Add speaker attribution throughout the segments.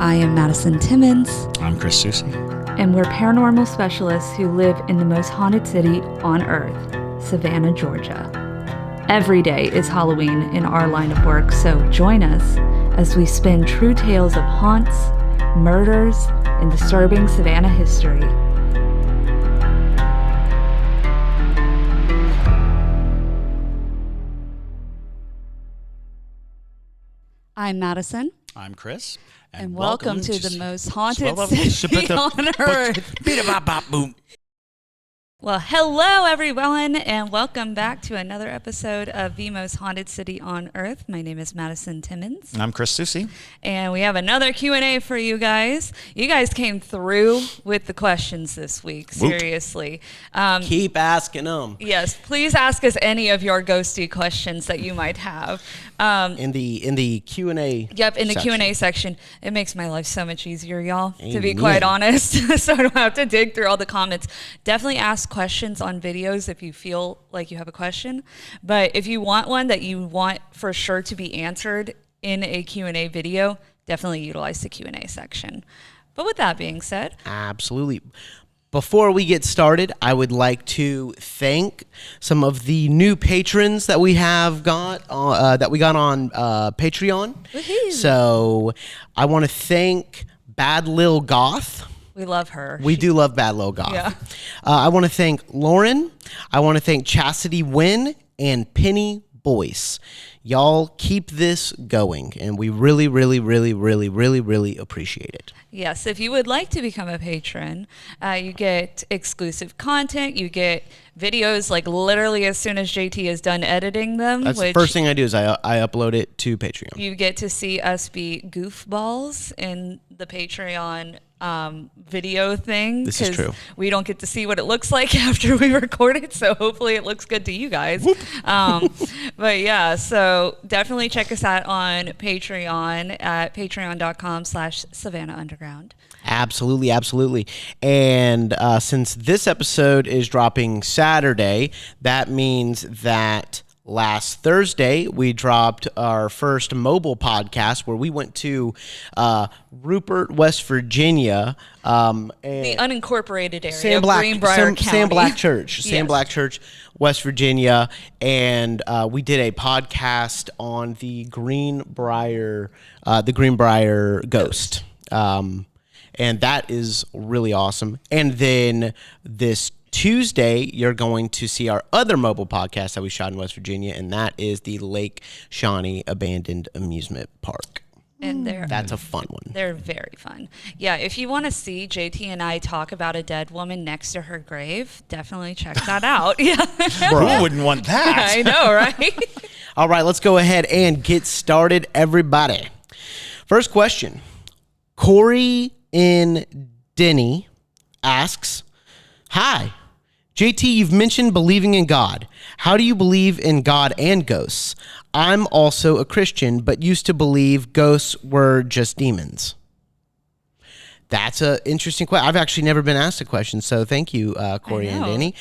Speaker 1: I am Madison Timmons.
Speaker 2: I'm Chris Susie.
Speaker 1: And we're paranormal specialists who live in the most haunted city on earth, Savannah, Georgia. Every day is Halloween in our line of work, so join us as we spin true tales of haunts, murders, and disturbing Savannah history. I'm Madison.
Speaker 2: I'm Chris.
Speaker 1: And welcome to the most haunted city on earth. Well, hello, everyone, and welcome back to another episode of The Most Haunted City on Earth. My name is Madison Timmons.
Speaker 2: I'm Chris Susie.
Speaker 1: And we have another Q&A for you guys. You guys came through with the questions this week, seriously.
Speaker 3: Keep asking them.
Speaker 1: Yes, please ask us any of your ghosty questions that you might have.
Speaker 3: In the Q&A
Speaker 1: Yep, in the Q&A section. It makes my life so much easier, y'all, to be quite honest. So I don't have to dig through all the comments. Definitely ask questions on videos if you feel like you have a question. But if you want one that you want for sure to be answered in a Q&A video, definitely utilize the Q&A section. But with that being said...
Speaker 3: Absolutely. Before we get started, I would like to thank some of the new patrons that we have got on Patreon.
Speaker 1: Woohoo.
Speaker 3: So I want to thank Bad Lil Goth.
Speaker 1: We love her.
Speaker 3: We do love Bad Lil Goth.
Speaker 1: Yeah.
Speaker 3: I want to thank Lauren. I want to thank Chastity Wynn and Penny Boyce. Y'all keep this going, and we really, really, really, really, really, really appreciate it.
Speaker 1: Yes, if you would like to become a patron, you get exclusive content. You get videos like literally as soon as JT is done editing them.
Speaker 3: That's the first thing I do is I upload it to Patreon.
Speaker 1: You get to see us be goofballs in the Patreon video thing.
Speaker 3: This is true.
Speaker 1: We don't get to see what it looks like after we record it, so hopefully it looks good to you guys. But yeah, so definitely check us out on Patreon at patreon.com/Savannah Underground.
Speaker 3: Absolutely, absolutely. And since this episode is dropping Saturday, that means that last Thursday, we dropped our first mobile podcast where we went to Rupert, West Virginia. And
Speaker 1: the unincorporated area
Speaker 3: Sam
Speaker 1: of
Speaker 3: Black,
Speaker 1: Greenbrier County.
Speaker 3: Sam Black Church. Sam
Speaker 1: Yes.
Speaker 3: Black Church, West Virginia. And we did a podcast on the Greenbrier ghost. And that is really awesome. And then this Tuesday, you're going to see our other mobile podcast that we shot in West Virginia, and that is the Lake Shawnee Abandoned Amusement Park.
Speaker 1: And
Speaker 3: that's a fun one.
Speaker 1: They're very fun. Yeah, if you want to see JT and I talk about a dead woman next to her grave, definitely check that out. Yeah.
Speaker 2: Who wouldn't want that?
Speaker 1: I know, right?
Speaker 3: All right, let's go ahead and get started, everybody. First question. Corey in Denny asks, hi, JT, you've mentioned believing in God. How do you believe in God and ghosts? I'm also a Christian, but used to believe ghosts were just demons. That's an interesting question. I've actually never been asked a question, so thank you, Corey and Danny.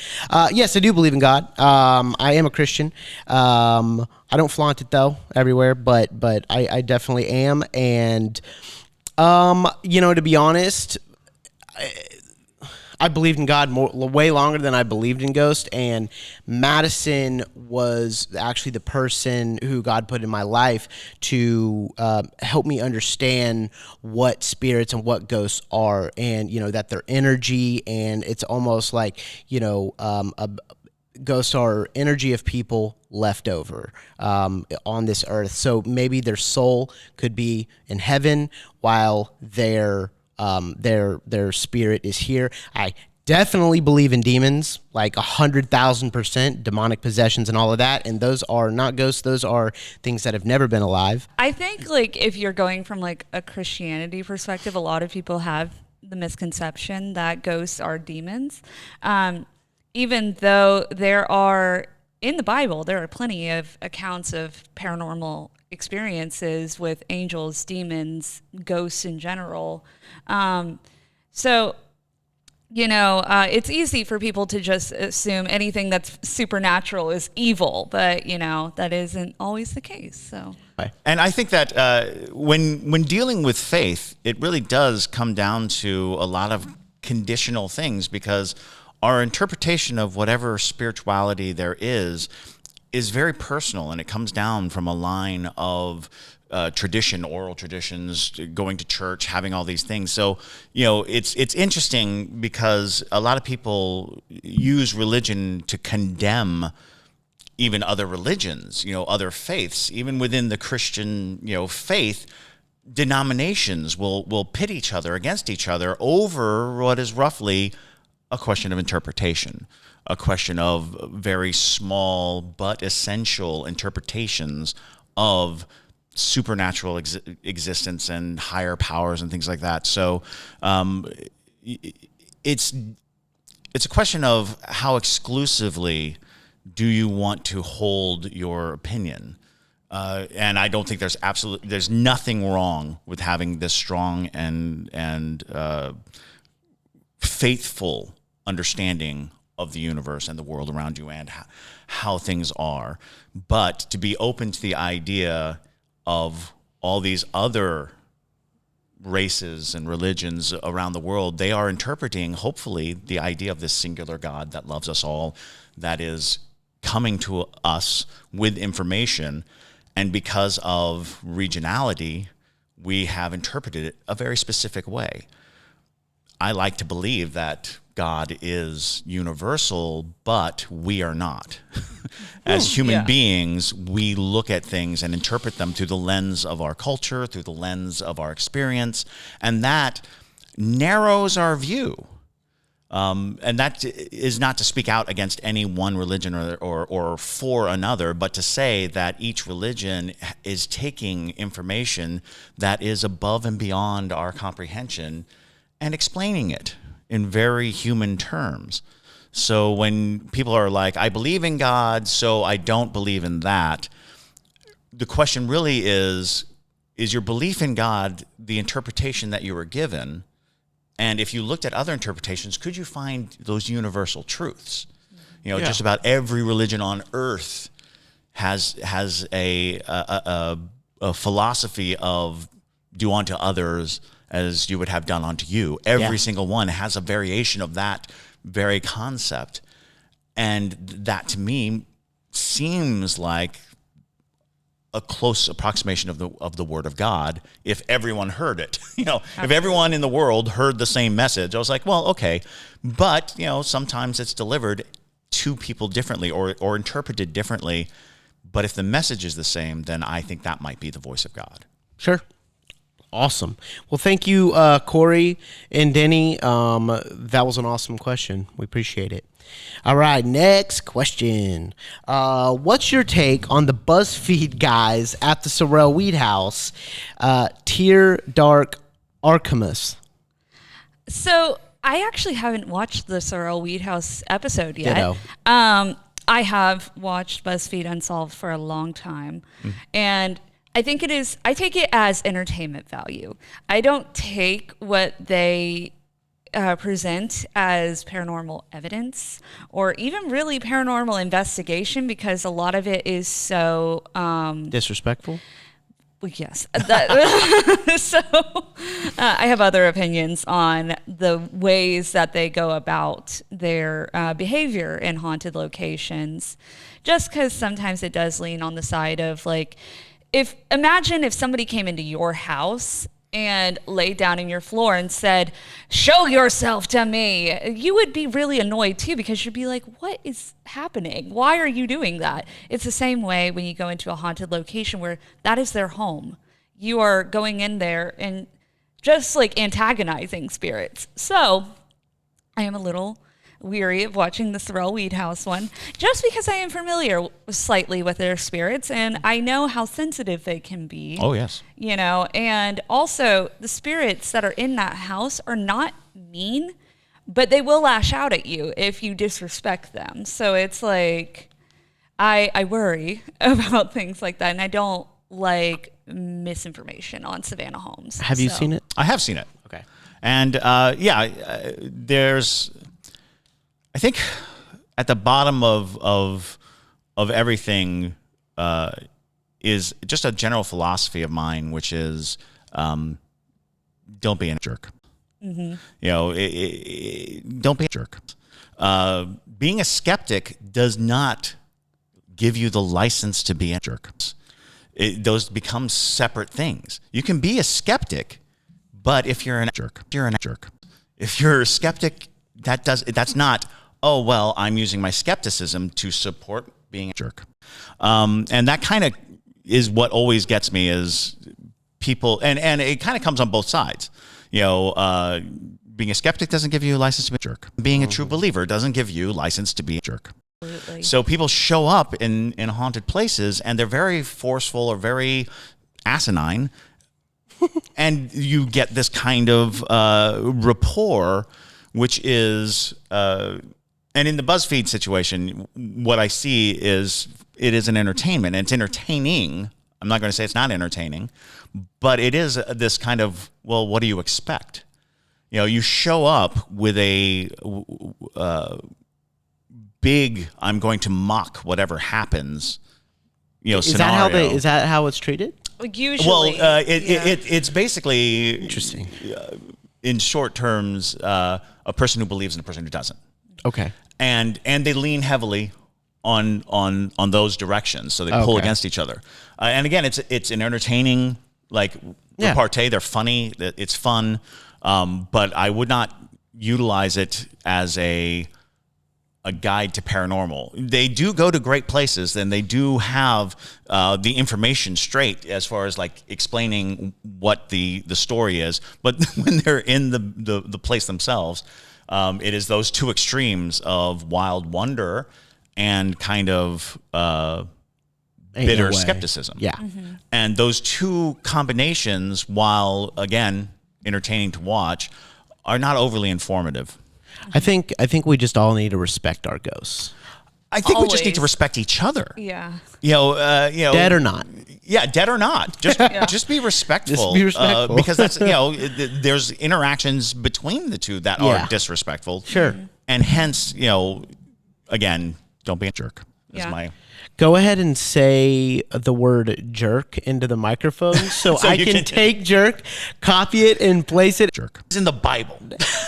Speaker 3: Yes, I do believe in God. I am a Christian. I don't flaunt it, though, everywhere, but I definitely am. And, to be honest, I believed in God way longer than I believed in ghosts, and Madison was actually the person who God put in my life to help me understand what spirits and what ghosts are, and that they're energy, and it's almost like ghosts are energy of people left over on this earth. So maybe their soul could be in heaven while their spirit is here. I definitely believe in demons, like 100,000%, demonic possessions and all of that. And those are not ghosts. Those are things that have never been alive.
Speaker 1: I think if you're going from a Christianity perspective, a lot of people have the misconception that ghosts are demons. Even though in the Bible, there are plenty of accounts of paranormal experiences with angels, demons, ghosts in general. It's easy for people to just assume anything that's supernatural is evil, but, that isn't always the case. So
Speaker 2: And I think that when dealing with faith, it really does come down to a lot of conditional things, because our interpretation of whatever spirituality there is very personal, and it comes down from a line of tradition, oral traditions, going to church, having all these things. So, it's interesting because a lot of people use religion to condemn even other religions, other faiths. Even within the Christian, faith, denominations will pit each other against each other over what is roughly a question of interpretation, a question of very small but essential interpretations of supernatural existence and higher powers and things like that. So it's a question of how exclusively do you want to hold your opinion. And I don't think there's nothing wrong with having this strong and faithful understanding of the universe and the world around you and how things are. But to be open to the idea of all these other races and religions around the world, they are interpreting, hopefully, the idea of this singular God that loves us all, that is coming to us with information. And because of regionality, we have interpreted it a very specific way. I like to believe that God is universal, but we are not. As human beings, we look at things and interpret them through the lens of our culture, through the lens of our experience, and that narrows our view. And that is not to speak out against any one religion or for another, but to say that each religion is taking information that is above and beyond our comprehension and explaining it in very human terms. So when people are like, I believe in God, so I don't believe in that, the question really is your belief in God the interpretation that you were given? And if you looked at other interpretations, could you find those universal truths? Just about every religion on earth has a philosophy of do unto others as you would have done unto you. Every single one has a variation of that very concept. And that, to me, seems like a close approximation of the Word of God, if everyone heard it. If everyone in the world heard the same message, I was like, well, okay. But, sometimes it's delivered to people differently or interpreted differently. But if the message is the same, then I think that might be the voice of God.
Speaker 3: Sure. Awesome. Well, thank you, Corey and Denny. That was an awesome question. We appreciate it. All right, next question. What's your take on the BuzzFeed guys at the Sorrel Weed House, Tier Dark Archimus?
Speaker 1: So I actually haven't watched the Sorrel Weed House episode yet.
Speaker 3: Ditto.
Speaker 1: I have watched BuzzFeed Unsolved for a long time, and I take it as entertainment value. I don't take what they present as paranormal evidence or even really paranormal investigation, because a lot of it is so
Speaker 3: Disrespectful?
Speaker 1: Well, yes. So I have other opinions on the ways that they go about their behavior in haunted locations, just because sometimes it does lean on the side of like, imagine if somebody came into your house and laid down in your floor and said, "Show yourself to me," you would be really annoyed too, because you'd be like, what is happening? Why are you doing that? It's the same way when you go into a haunted location where that is their home. You are going in there and just like antagonizing spirits. So I am a little weary of watching the Sorrel Weed House one, just because I am familiar slightly with their spirits and I know how sensitive they can be.
Speaker 2: Oh, yes.
Speaker 1: And also the spirits that are in that house are not mean, but they will lash out at you if you disrespect them. So it's like, I worry about things like that, and I don't like misinformation on Savannah Homes.
Speaker 3: Have you seen it?
Speaker 2: I have seen it.
Speaker 3: Okay.
Speaker 2: And there's, I think, at the bottom of everything is just a general philosophy of mine, which is don't be a jerk. You know, don't be a jerk. Being a skeptic does not give you the license to be a jerk. Those become separate things. You can be a skeptic, but if you're a jerk, you're a jerk. If you're a skeptic, that's not, oh, well, I'm using my skepticism to support being a jerk. And that kind of is what always gets me is people, and it kind of comes on both sides. You know, being a skeptic doesn't give you a license to be a jerk. Being a true believer doesn't give you license to be a jerk. Absolutely. So people show up in haunted places and they're very forceful or very asinine. And you get this kind of rapport, which is, and in the BuzzFeed situation, what I see is it is an entertainment. And it's entertaining. I'm not going to say it's not entertaining, but it is this kind of, well, what do you expect? You know, you show up with a big, I'm going to mock whatever happens, you know, scenario.
Speaker 3: Is that how it's treated?
Speaker 1: Usually.
Speaker 2: Well, it's basically
Speaker 3: interesting.
Speaker 2: In short terms, a person who believes and a person who doesn't.
Speaker 3: Okay.
Speaker 2: And they lean heavily on those directions, so they pull against each other. And again, it's an entertaining repartee. They're funny. It's fun, but I would not utilize it as a guide to paranormal. They do go to great places, and they do have the information straight as far as like explaining what the story is. But when they're in the place themselves, it is those two extremes of wild wonder and kind of bitter skepticism.
Speaker 3: Yeah.
Speaker 1: Mm-hmm.
Speaker 2: And those two combinations, while again entertaining to watch, are not overly informative.
Speaker 3: I think we just all need to respect our ghosts.
Speaker 2: I think we just need to respect each other.
Speaker 1: Yeah.
Speaker 2: You know,
Speaker 3: dead or not.
Speaker 2: Yeah, dead or not. Just be respectful.
Speaker 3: Just be respectful.
Speaker 2: Because that's, you know, there's interactions between the two that are disrespectful.
Speaker 3: Sure.
Speaker 2: And hence, you know, again, don't be a jerk. Is my
Speaker 3: Go ahead and say the word jerk into the microphone so I can take jerk, copy it, and place it.
Speaker 2: Jerk. It's in the Bible.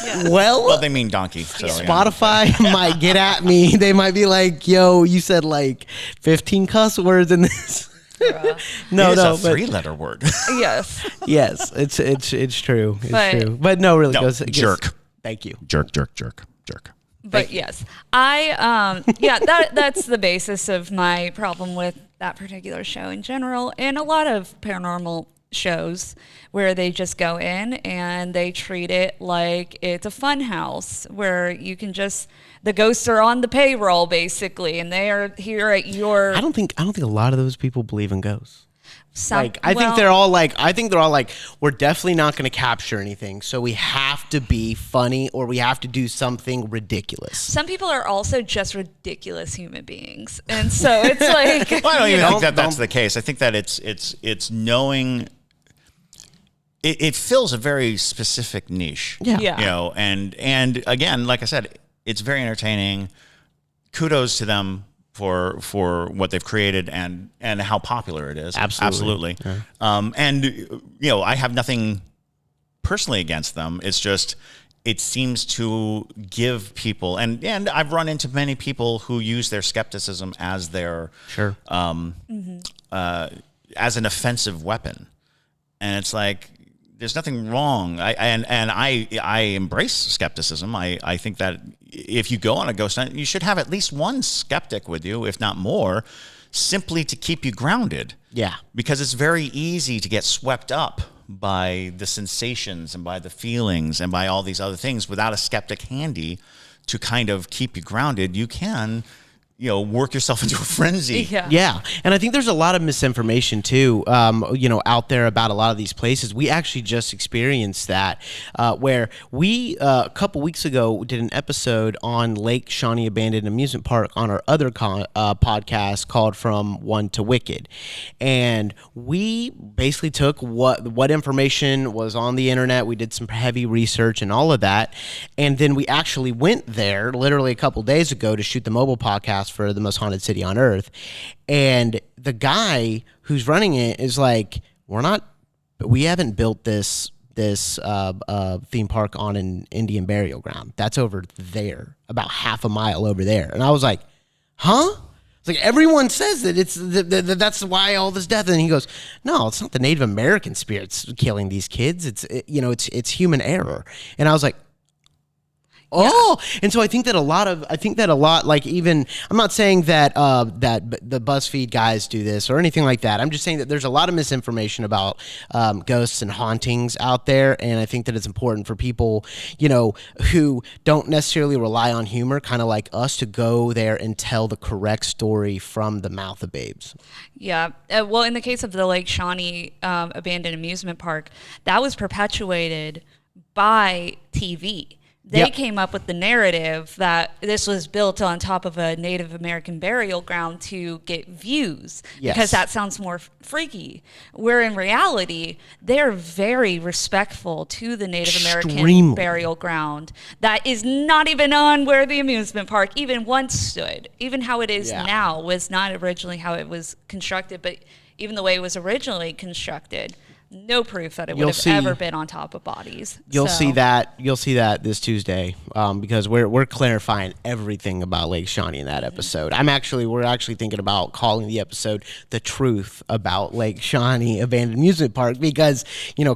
Speaker 1: Yeah.
Speaker 3: Well,
Speaker 2: They mean donkey. So,
Speaker 3: Spotify might get at me. They might be like, yo, you said like 15 cuss words in this. No,
Speaker 2: it's a
Speaker 3: but
Speaker 2: 3-letter word.
Speaker 1: Yes.
Speaker 3: yes, it's true. It's true. But no, really,
Speaker 2: jerk.
Speaker 3: Thank you.
Speaker 2: Jerk.
Speaker 1: But yes, that's the basis of my problem with that particular show in general, and a lot of paranormal shows where they just go in and they treat it like it's a fun house where you can just, the ghosts are on the payroll basically, and they are here at your.
Speaker 3: I don't think a lot of those people believe in ghosts.
Speaker 1: I
Speaker 3: think they're all like, we're definitely not going to capture anything, so we have to be funny or we have to do something ridiculous.
Speaker 1: Some people are also just ridiculous human beings, and so it's like.
Speaker 2: Well, I don't even think that's the case. I think that it's knowing. It fills a very specific niche.
Speaker 3: Yeah.
Speaker 2: You know, and again, like I said, it's very entertaining. Kudos to them for what they've created and how popular it is. Absolutely.
Speaker 3: Yeah.
Speaker 2: And you know, I have nothing personally against them. It's just it seems to give people, and I've run into many people who use their skepticism as their as an offensive weapon, and it's like there's nothing wrong. I embrace skepticism. I think that if you go on a ghost hunt, you should have at least one skeptic with you, if not more, simply to keep you grounded.
Speaker 3: Yeah.
Speaker 2: Because it's very easy to get swept up by the sensations and by the feelings and by all these other things. Without a skeptic handy to kind of keep you grounded, you can, you know, work yourself into a frenzy.
Speaker 3: Yeah. And I think there's a lot of misinformation too, you know, out there about a lot of these places. We actually just experienced that where we, a couple weeks ago, did an episode on Lake Shawnee Abandoned Amusement Park on our other podcast called From One to Wicked. And we basically took what information was on the internet. We did some heavy research and all of that. And then we actually went there literally a couple days ago to shoot the mobile podcast for the most haunted city on earth. And the guy who's running it is like, we haven't built this theme park on an Indian burial ground. That's over there, about half a mile over there. And I was like, huh? It's like, everyone says that it's that's why all this death. And he goes, no, it's not the Native American spirits killing these kids. It's human error. And I was like, oh, and so I think that a lot, like, even, I'm not saying that that the BuzzFeed guys do this or anything like that. I'm just saying that there's a lot of misinformation about ghosts and hauntings out there, and I think that it's important for people, who don't necessarily rely on humor, kind of like us, to go there and tell the correct story from the mouth of babes.
Speaker 1: Yeah. Well, in the case of the Lake Shawnee abandoned amusement park, that was perpetuated by TV. They came up with the narrative that this was built on top of a Native American burial ground to get views, because that sounds more freaky. Where in reality, they're very respectful to the Native American burial ground that is not even on where the amusement park even once stood. Even how it is now was not originally how it was constructed, but even the way it was originally constructed, no proof that it would have ever been on top of bodies.
Speaker 3: You'll see that this Tuesday, because we're clarifying everything about Lake Shawnee in that episode. We're actually thinking about calling the episode "The Truth About Lake Shawnee Abandoned Amusement Park," because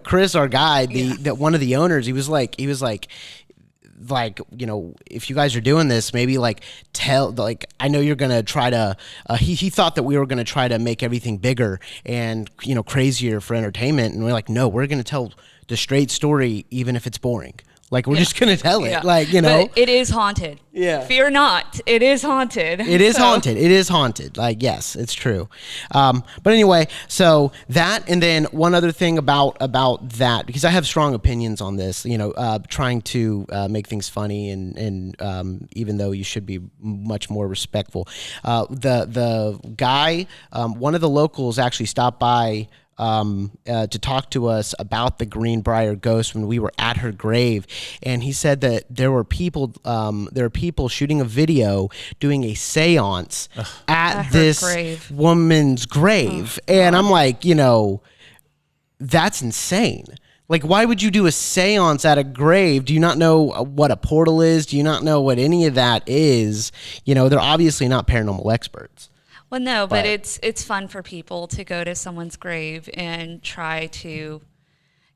Speaker 3: Chris, our guy, one of the owners, he was like, if you guys are doing this, maybe I know you're gonna try to. He thought that we were gonna try to make everything bigger and crazier for entertainment, and we're like, no, we're gonna tell the straight story, even if it's boring. Like, we're just gonna tell it. But
Speaker 1: it is haunted. Yeah. Fear not. It is haunted.
Speaker 3: It is haunted. It is haunted. Like, yes, it's true. But anyway, so that, and then one other thing about that, because I have strong opinions on this, trying to make things funny, and even though you should be much more respectful. The guy, one of the locals actually stopped by to talk to us about the Greenbrier ghost when we were at her grave, and he said that there were people shooting a video doing a seance at this woman's grave. And I'm like, that's insane. Like, why would you do a seance at a grave? Do you not know what a portal is? Do you not know what any of that is? They're obviously not paranormal experts.
Speaker 1: Well, no, but it's fun for people to go to someone's grave and try to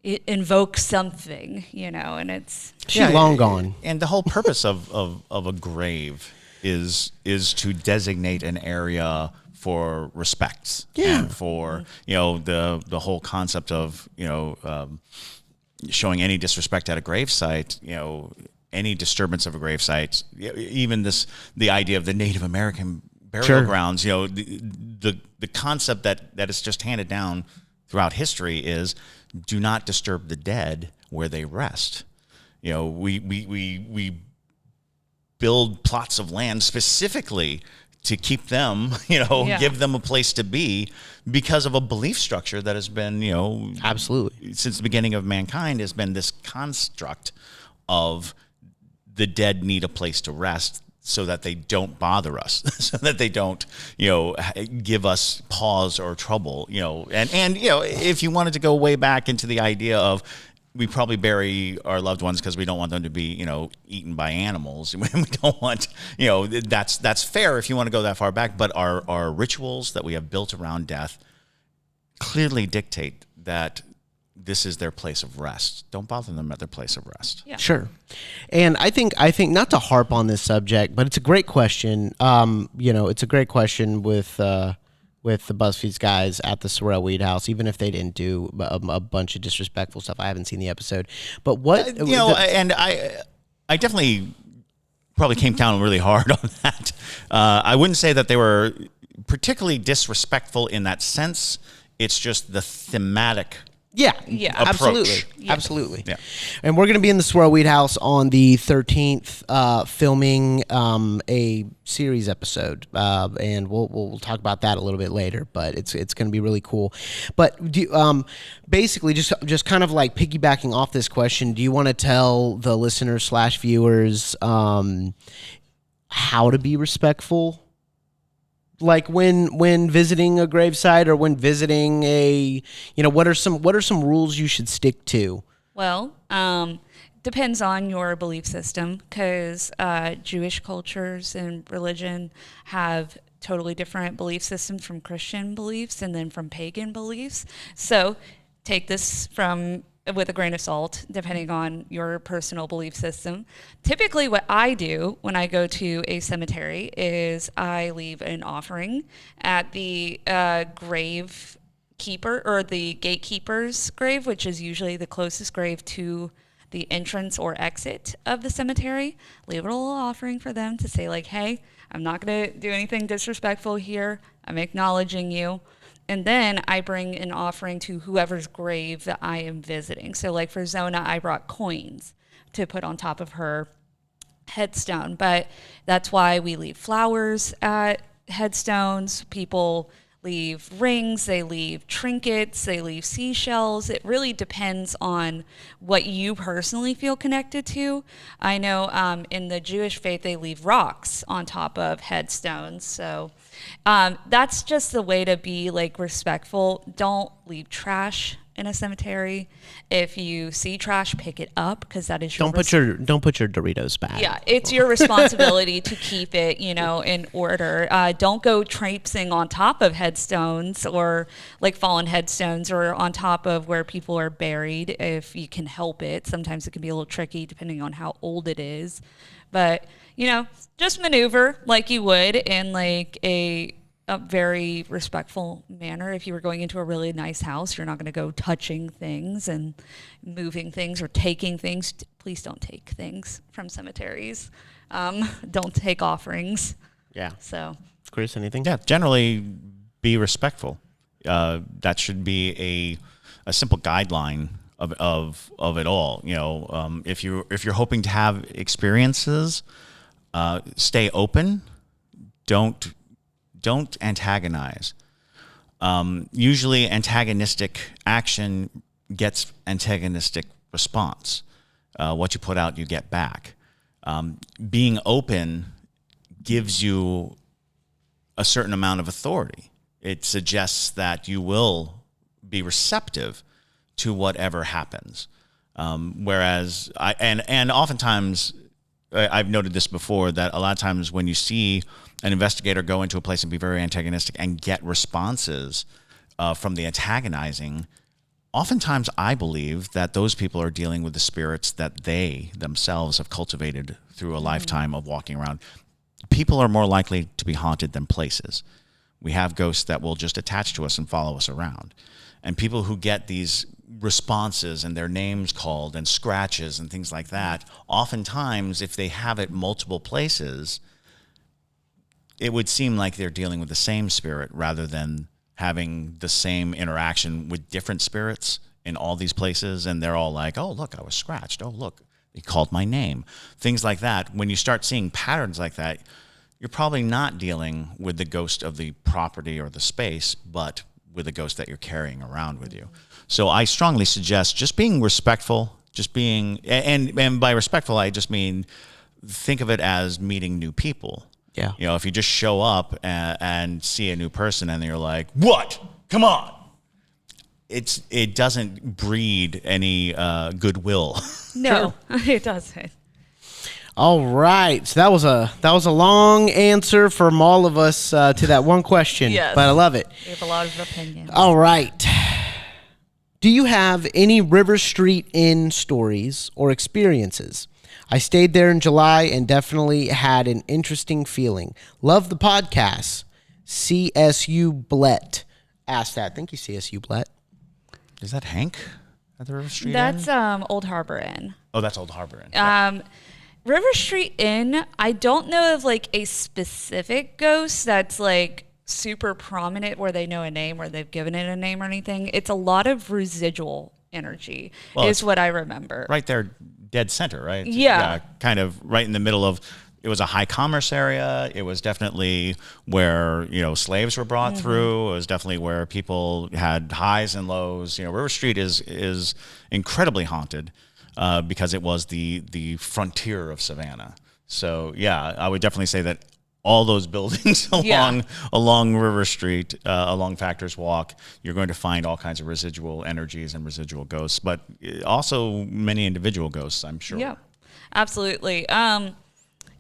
Speaker 1: invoke something, and it's...
Speaker 3: She's long gone.
Speaker 2: And the whole purpose of a grave is to designate an area for respect. And for, the whole concept of, showing any disrespect at a gravesite, any disturbance of a gravesite, even the idea of the Native American burial grounds, the concept that is just handed down throughout history is, do not disturb the dead where they rest. We build plots of land specifically to keep them, give them a place to be, because of a belief structure that has been,
Speaker 3: absolutely,
Speaker 2: since the beginning of mankind, has been this construct of the dead need a place to rest, so that they don't bother us, so that they don't, give us pause or trouble, and if you wanted to go way back into the idea of, we probably bury our loved ones because we don't want them to be, eaten by animals. We don't want, that's fair if you want to go that far back. But our rituals that we have built around death clearly dictate that this is their place of rest. Don't bother them at their place of rest.
Speaker 3: Yeah. Sure. And I think not to harp on this subject, but it's a great question. It's a great question with the BuzzFeed's guys at the Sorrel Weed House, even if they didn't do a bunch of disrespectful stuff. I haven't seen the episode, but what
Speaker 2: and I definitely probably came down really hard on that. I wouldn't say that they were particularly disrespectful in that sense. It's just the thematic.
Speaker 3: Yeah,
Speaker 2: approach.
Speaker 3: Absolutely. Yeah. And we're going to be in the Swirl Weed House on the 13th, filming a series episode, and we'll talk about that a little bit later. But it's going to be really cool. But basically, just kind of like piggybacking off this question, do you want to tell the listeners / viewers how to be respectful like when visiting a gravesite or when visiting what are some rules you should stick to?
Speaker 1: Well, depends on your belief system, because Jewish cultures and religion have totally different belief systems from Christian beliefs and then from pagan beliefs. So take this with a grain of salt, depending on your personal belief system. Typically, what I do when I go to a cemetery is I leave an offering at the grave keeper or the gatekeeper's grave, which is usually the closest grave to the entrance or exit of the cemetery. Leave a little offering for them to say, like, hey, I'm not going to do anything disrespectful here. I'm acknowledging you. And then I bring an offering to whoever's grave that I am visiting. So like for Zona, I brought coins to put on top of her headstone. But that's why we leave flowers at headstones. People leave rings, they leave trinkets, they leave seashells. It really depends on what you personally feel connected to. I know in the Jewish faith, they leave rocks on top of headstones. So that's just the way to be like respectful. Don't leave trash in a cemetery. If you see trash, pick it up, because that is your
Speaker 3: don't put your Doritos back.
Speaker 1: Yeah, it's your responsibility to keep it, in order. Don't go traipsing on top of headstones or like fallen headstones or on top of where people are buried if you can help it. Sometimes it can be a little tricky depending on how old it is. But, just maneuver like you would in like a very respectful manner. If you were going into a really nice house, you're not going to go touching things and moving things or taking things. Please don't take things from cemeteries. Don't take offerings.
Speaker 3: Yeah.
Speaker 1: So,
Speaker 3: Chris, anything?
Speaker 2: Yeah, generally be respectful. That should be a simple guideline of it all. If you're hoping to have experiences, stay open. Don't antagonize. Usually antagonistic action gets antagonistic response. What you put out, you get back. Being open gives you a certain amount of authority. It suggests that you will be receptive to whatever happens. Whereas oftentimes I've noted this before, that a lot of times when you see an investigator go into a place and be very antagonistic and get responses from the antagonizing, oftentimes I believe that those people are dealing with the spirits that they themselves have cultivated through a lifetime of walking around. People are more likely to be haunted than places. We have ghosts that will just attach to us and follow us around. And people who get these responses and their names called and scratches and things like that, oftentimes if they have it multiple places, it would seem like they're dealing with the same spirit rather than having the same interaction with different spirits in all these places. And they're all like, oh, look, I was scratched. Oh, look, he called my name. Things like that. When you start seeing patterns like that, you're probably not dealing with the ghost of the property or the space, but with a ghost that you're carrying around with you. So I strongly suggest just being respectful, and by respectful, I just mean think of it as meeting new people.
Speaker 3: Yeah.
Speaker 2: If you just show up and see a new person and you're like, what? Come on. It doesn't breed any goodwill.
Speaker 1: no, it doesn't.
Speaker 3: All right. So that was a long answer from all of us to that one question.
Speaker 1: Yes.
Speaker 3: But I love it.
Speaker 1: We have a lot of opinions.
Speaker 3: All right. Do you have any River Street Inn stories or experiences? I stayed there in July and definitely had an interesting feeling. Love the podcast. CSU Blett asked that. Thank you, CSU Blett.
Speaker 2: Is that Hank at the River Street
Speaker 1: That's
Speaker 2: Inn?
Speaker 1: Old Harbor Inn.
Speaker 2: Oh, that's Old Harbor Inn.
Speaker 1: River Street Inn, I don't know of like a specific ghost that's like super prominent where they know a name or they've given it a name or anything. It's a lot of residual energy is what I remember.
Speaker 2: Right there, dead center, right?
Speaker 1: Yeah.
Speaker 2: Kind of right in the middle of, it was a high commerce area. It was definitely where, slaves were brought through. It was definitely where people had highs and lows. River Street is incredibly haunted because it was the frontier of Savannah. So, yeah, I would definitely say that all those buildings
Speaker 1: Yeah.
Speaker 2: along River Street, along Factors Walk, you're going to find all kinds of residual energies and residual ghosts, but also many individual ghosts, I'm sure.
Speaker 1: Yeah, absolutely.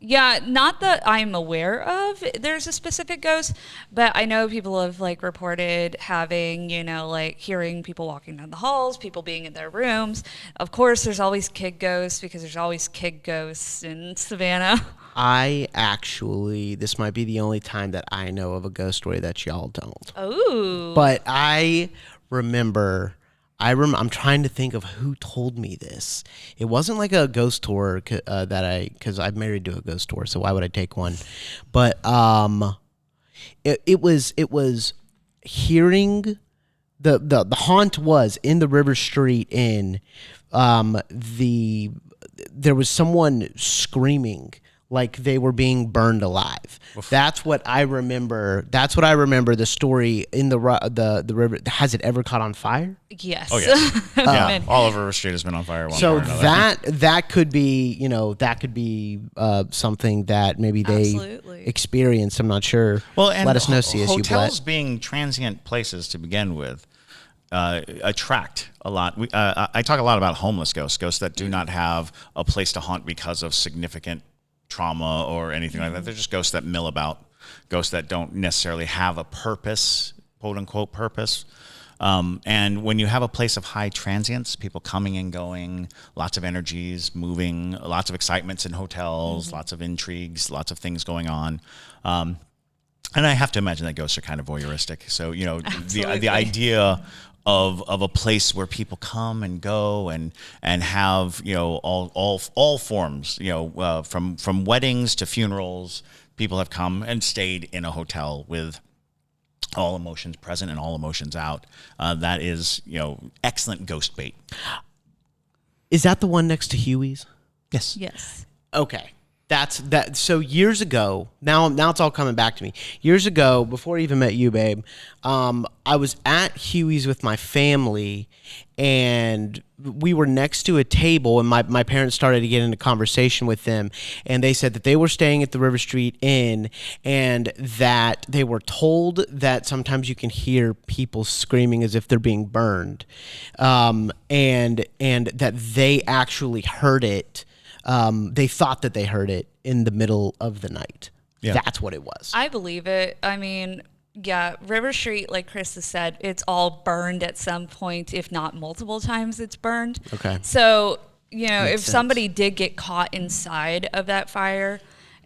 Speaker 1: Yeah, not that I'm aware of. There's a specific ghost, but I know people have like reported having, like hearing people walking down the halls, people being in their rooms. Of course, there's always kid ghosts because there's always kid ghosts in Savannah.
Speaker 3: This might be the only time that I know of a ghost story that y'all don't.
Speaker 1: Oh.
Speaker 3: But I remember, I'm trying to think of who told me this. It wasn't like a ghost tour because I'm married to a ghost tour, so why would I take one? But it was hearing the haunt was in the River Street Inn. There was someone screaming like they were being burned alive. Oof. That's what I remember. The story in the river. Has it ever caught on fire?
Speaker 1: Yes.
Speaker 2: Oh yes. Yeah. All over River Street has been on fire.
Speaker 3: So that could be something that maybe they experienced. I'm not sure.
Speaker 2: Well, and
Speaker 3: let us know. CSU
Speaker 2: hotels being transient places to begin with attract a lot. I talk a lot about homeless ghosts that do not have a place to haunt because of significant trauma or anything like that. They're just ghosts that mill about, ghosts that don't necessarily have a purpose, quote unquote purpose. And when you have a place of high transience, people coming and going, lots of energies moving, lots of excitements in hotels, lots of intrigues, lots of things going on. And I have to imagine that ghosts are kind of voyeuristic. So, the idea of a place where people come and go and have all forms, from weddings to funerals, people have come and stayed in a hotel with all emotions present and all emotions out. That is excellent ghost bait.
Speaker 3: Is that the one next to Huey's?
Speaker 2: Yes.
Speaker 1: Yes.
Speaker 3: Okay. That's that. So years ago, now it's all coming back to me. Years ago, before I even met you, babe, I was at Huey's with my family, and we were next to a table, and my parents started to get into conversation with them, and they said that they were staying at the River Street Inn, and that they were told that sometimes you can hear people screaming as if they're being burned, and that they actually heard it. They thought that they heard it in the middle of the night. Yeah. That's what it was.
Speaker 1: I believe it. I mean, yeah, River Street, like Chris has said, it's all burned at some point, if not multiple times it's burned.
Speaker 3: Okay.
Speaker 1: So, if
Speaker 3: sense.
Speaker 1: somebody did get caught inside of that fire,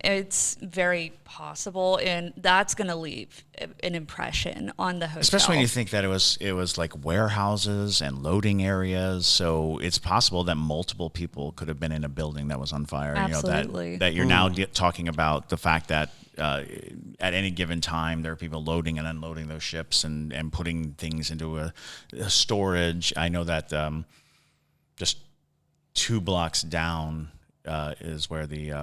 Speaker 1: it's very possible, and that's going to leave an impression on the hotel.
Speaker 2: Especially when you think that it was like warehouses and loading areas, so it's possible that multiple people could have been in a building that was on fire.
Speaker 1: Absolutely.
Speaker 2: That you're now talking about the fact that at any given time there are people loading and unloading those ships and putting things into a storage. I know that just 2 blocks down is where the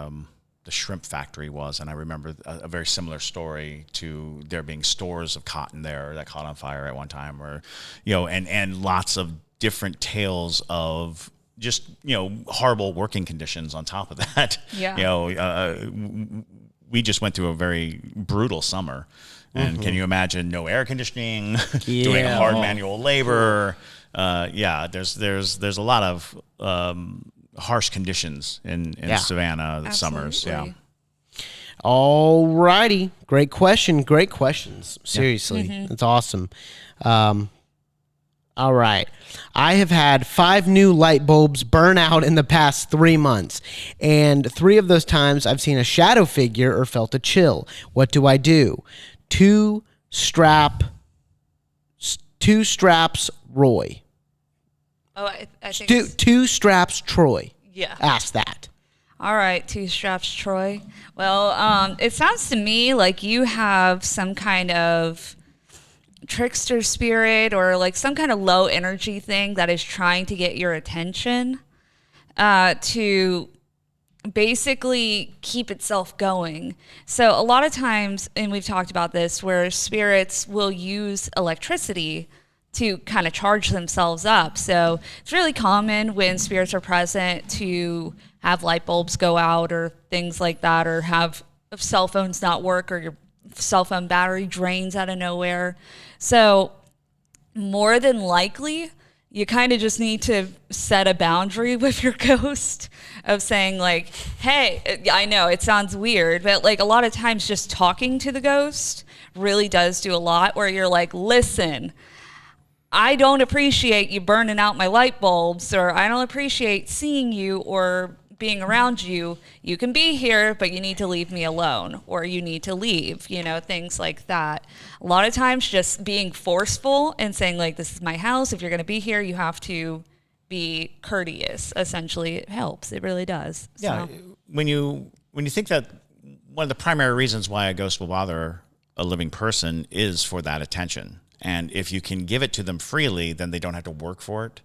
Speaker 2: shrimp factory was, and I remember a very similar story to there being stores of cotton there that caught on fire at one time, or and lots of different tales of just horrible working conditions on top of that.
Speaker 1: Yeah.
Speaker 2: We just went through a very brutal summer, and can you imagine no air conditioning, doing hard manual labor? There's a lot of harsh conditions in Savannah summers. Yeah.
Speaker 3: All righty. Great questions. Seriously. That's awesome. All right. I have had 5 new light bulbs burn out in the past 3 months, and 3 of those times I've seen a shadow figure or felt a chill. What do I do? 2 straps, Roy.
Speaker 1: Oh, I think
Speaker 3: 2 straps, Troy.
Speaker 1: Yeah.
Speaker 3: Ask that.
Speaker 1: All right, 2 straps, Troy. Well, it sounds to me like you have some kind of trickster spirit or like some kind of low energy thing that is trying to get your attention to basically keep itself going. So a lot of times, and we've talked about this, where spirits will use electricity to kind of charge themselves up. So it's really common when spirits are present to have light bulbs go out or things like that, or have cell phones not work or your cell phone battery drains out of nowhere. So more than likely, you kind of just need to set a boundary with your ghost of saying like, hey, I know it sounds weird, but like a lot of times just talking to the ghost really does do a lot, where you're like, listen, I don't appreciate you burning out my light bulbs, or I don't appreciate seeing you or being around you. You can be here, but you need to leave me alone, or you need to leave, things like that. A lot of times just being forceful and saying like, this is my house. If you're going to be here, you have to be courteous. Essentially, it helps. It really does.
Speaker 2: Yeah.
Speaker 1: So.
Speaker 2: When you think that one of the primary reasons why a ghost will bother a living person is for that attention. And if you can give it to them freely, then they don't have to work for it.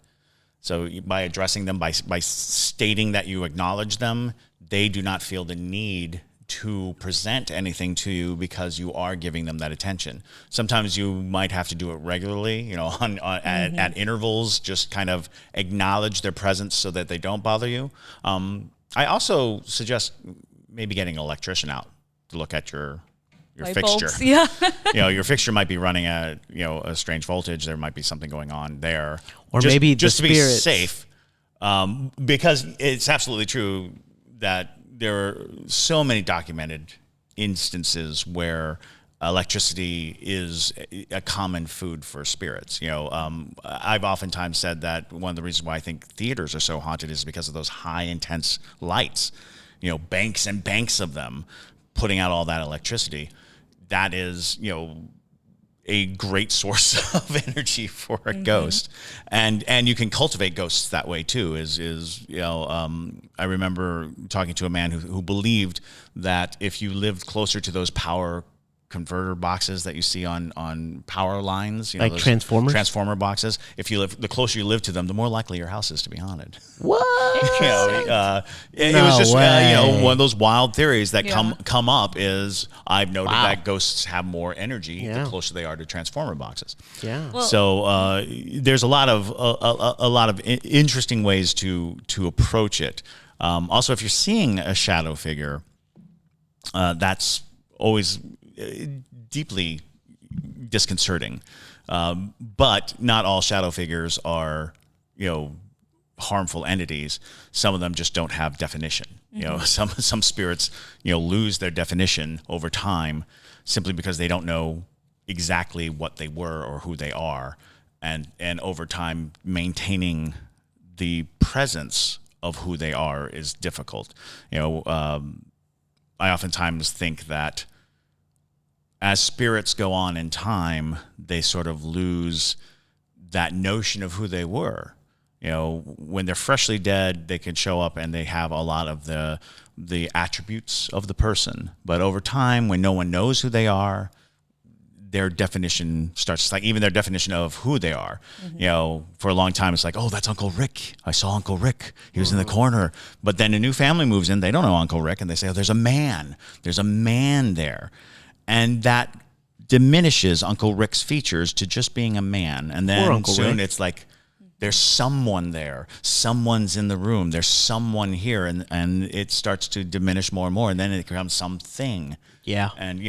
Speaker 2: So by addressing them, by stating that you acknowledge them, they do not feel the need to present anything to you because you are giving them that attention. Sometimes you might have to do it regularly, at intervals, just kind of acknowledge their presence so that they don't bother you. I also suggest maybe getting an electrician out to look at your
Speaker 1: Light
Speaker 2: fixture.
Speaker 1: bulbs, yeah.
Speaker 2: Your fixture might be running at a strange voltage. There might be something going on there,
Speaker 3: or
Speaker 2: just,
Speaker 3: maybe
Speaker 2: just to be
Speaker 3: spirits.
Speaker 2: safe. Because it's absolutely true that there are so many documented instances where electricity is a common food for spirits. I've oftentimes said that one of the reasons why I think theaters are so haunted is because of those high intense lights. Banks and banks of them putting out all that electricity. That is, a great source of energy for a ghost, and you can cultivate ghosts that way too. I remember talking to a man who believed that if you lived closer to those power converter boxes that you see on power lines,
Speaker 3: like
Speaker 2: those
Speaker 3: transformer
Speaker 2: boxes. The closer you live to them, the more likely your house is to be haunted.
Speaker 3: What?
Speaker 2: It was just one of those wild theories that
Speaker 1: Yeah.
Speaker 2: come up. Is I've noted that ghosts have more energy the closer they are to transformer boxes.
Speaker 3: Yeah.
Speaker 1: Well,
Speaker 2: So there's a lot of interesting ways to approach it. Also, if you're seeing a shadow figure, that's always deeply disconcerting. But not all shadow figures are, harmful entities. Some of them just don't have definition. Some spirits, lose their definition over time simply because they don't know exactly what they were or who they are. And over time, maintaining the presence of who they are is difficult. I oftentimes think that as spirits go on in time, they sort of lose that notion of who they were. When they're freshly dead, they can show up and they have a lot of the attributes of the person. But over time, when no one knows who they are, their definition starts, like even their definition of who they are. For a long time, it's like, oh, that's Uncle Rick. I saw Uncle Rick. He was in the corner. But then a new family moves in. They don't know Uncle Rick. And they say, oh, there's a man. There's a man there. And that diminishes Uncle Rick's features to just being a man. And then soon it's like, there's someone there. Someone's in the room. There's someone here. And it starts to diminish more and more. And then it becomes something.
Speaker 3: Yeah.
Speaker 2: And,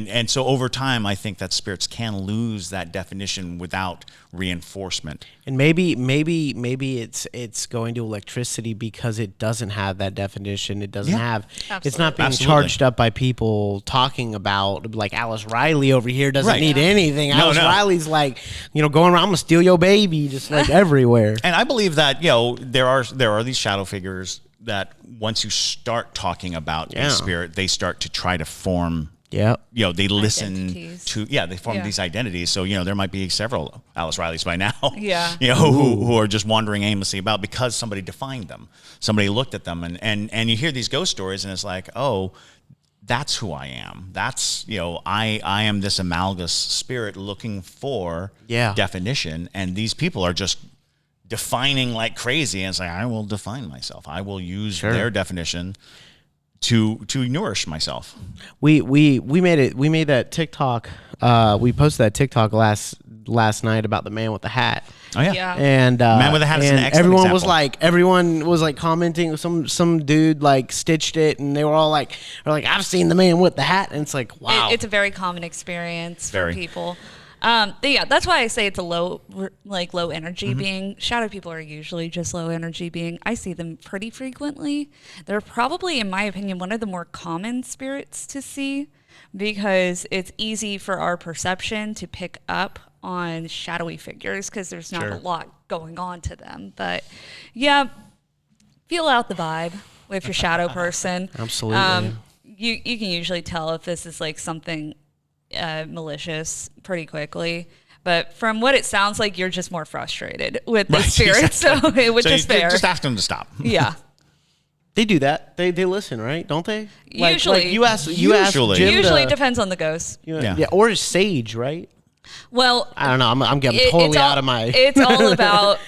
Speaker 2: and so over time, I think that spirits can lose that definition without reinforcement.
Speaker 3: And maybe it's going to electricity because it doesn't have that definition. It doesn't have.
Speaker 1: Absolutely.
Speaker 3: It's not being
Speaker 2: Absolutely.
Speaker 3: charged up by people talking about, like Alice Riley over here doesn't
Speaker 2: Right.
Speaker 3: need anything.
Speaker 2: No,
Speaker 3: Alice
Speaker 2: no.
Speaker 3: Riley's like, going around, I'm gonna steal your baby, just like everywhere.
Speaker 2: And I believe that, there are these shadow figures that once you start talking about a spirit, they start to try to form.
Speaker 3: Yeah.
Speaker 2: They listen
Speaker 1: Identities.
Speaker 2: they form these identities. So, there might be several Alice Rileys by now,
Speaker 1: Yeah.
Speaker 2: who are just wandering aimlessly about because somebody defined them. Somebody looked at them and you hear these ghost stories and it's like, oh, that's who I am. That's, I am this amalgamous spirit looking for definition. And these people are just defining like crazy. And it's like, I will define myself. I will use their definition to nourish myself.
Speaker 3: We made that TikTok. We posted that TikTok last night about the man with the hat.
Speaker 2: Oh yeah.
Speaker 1: Yeah.
Speaker 3: And
Speaker 2: Man with a Hat is an
Speaker 3: and
Speaker 2: excellent
Speaker 3: everyone was like commenting. Some dude like stitched it, and they were all like, I've seen the Man with the Hat, and it's like, wow,
Speaker 1: It's a very common experience
Speaker 2: Very.
Speaker 1: for people. But yeah, that's why I say it's a low energy being. Shadow people are usually just low energy being. I see them pretty frequently. They're probably, in my opinion, one of the more common spirits to see because it's easy for our perception to pick up on shadowy figures because there's not a lot going on to them. But yeah, feel out the vibe with your shadow person.
Speaker 3: Absolutely.
Speaker 1: You can usually tell if this is like something malicious pretty quickly. But from what it sounds like, you're just more frustrated with the spirit,
Speaker 2: exactly.
Speaker 1: so which is fair.
Speaker 2: Just ask them to stop.
Speaker 1: Yeah.
Speaker 3: They do that. They listen, right? Don't they?
Speaker 1: Usually.
Speaker 3: Like you ask
Speaker 2: Usually.
Speaker 3: Jim
Speaker 1: Usually
Speaker 3: to,
Speaker 1: it depends on the ghost.
Speaker 3: yeah, or Sage, right?
Speaker 1: Well,
Speaker 3: I don't know. I'm getting totally out of my.
Speaker 1: It's all about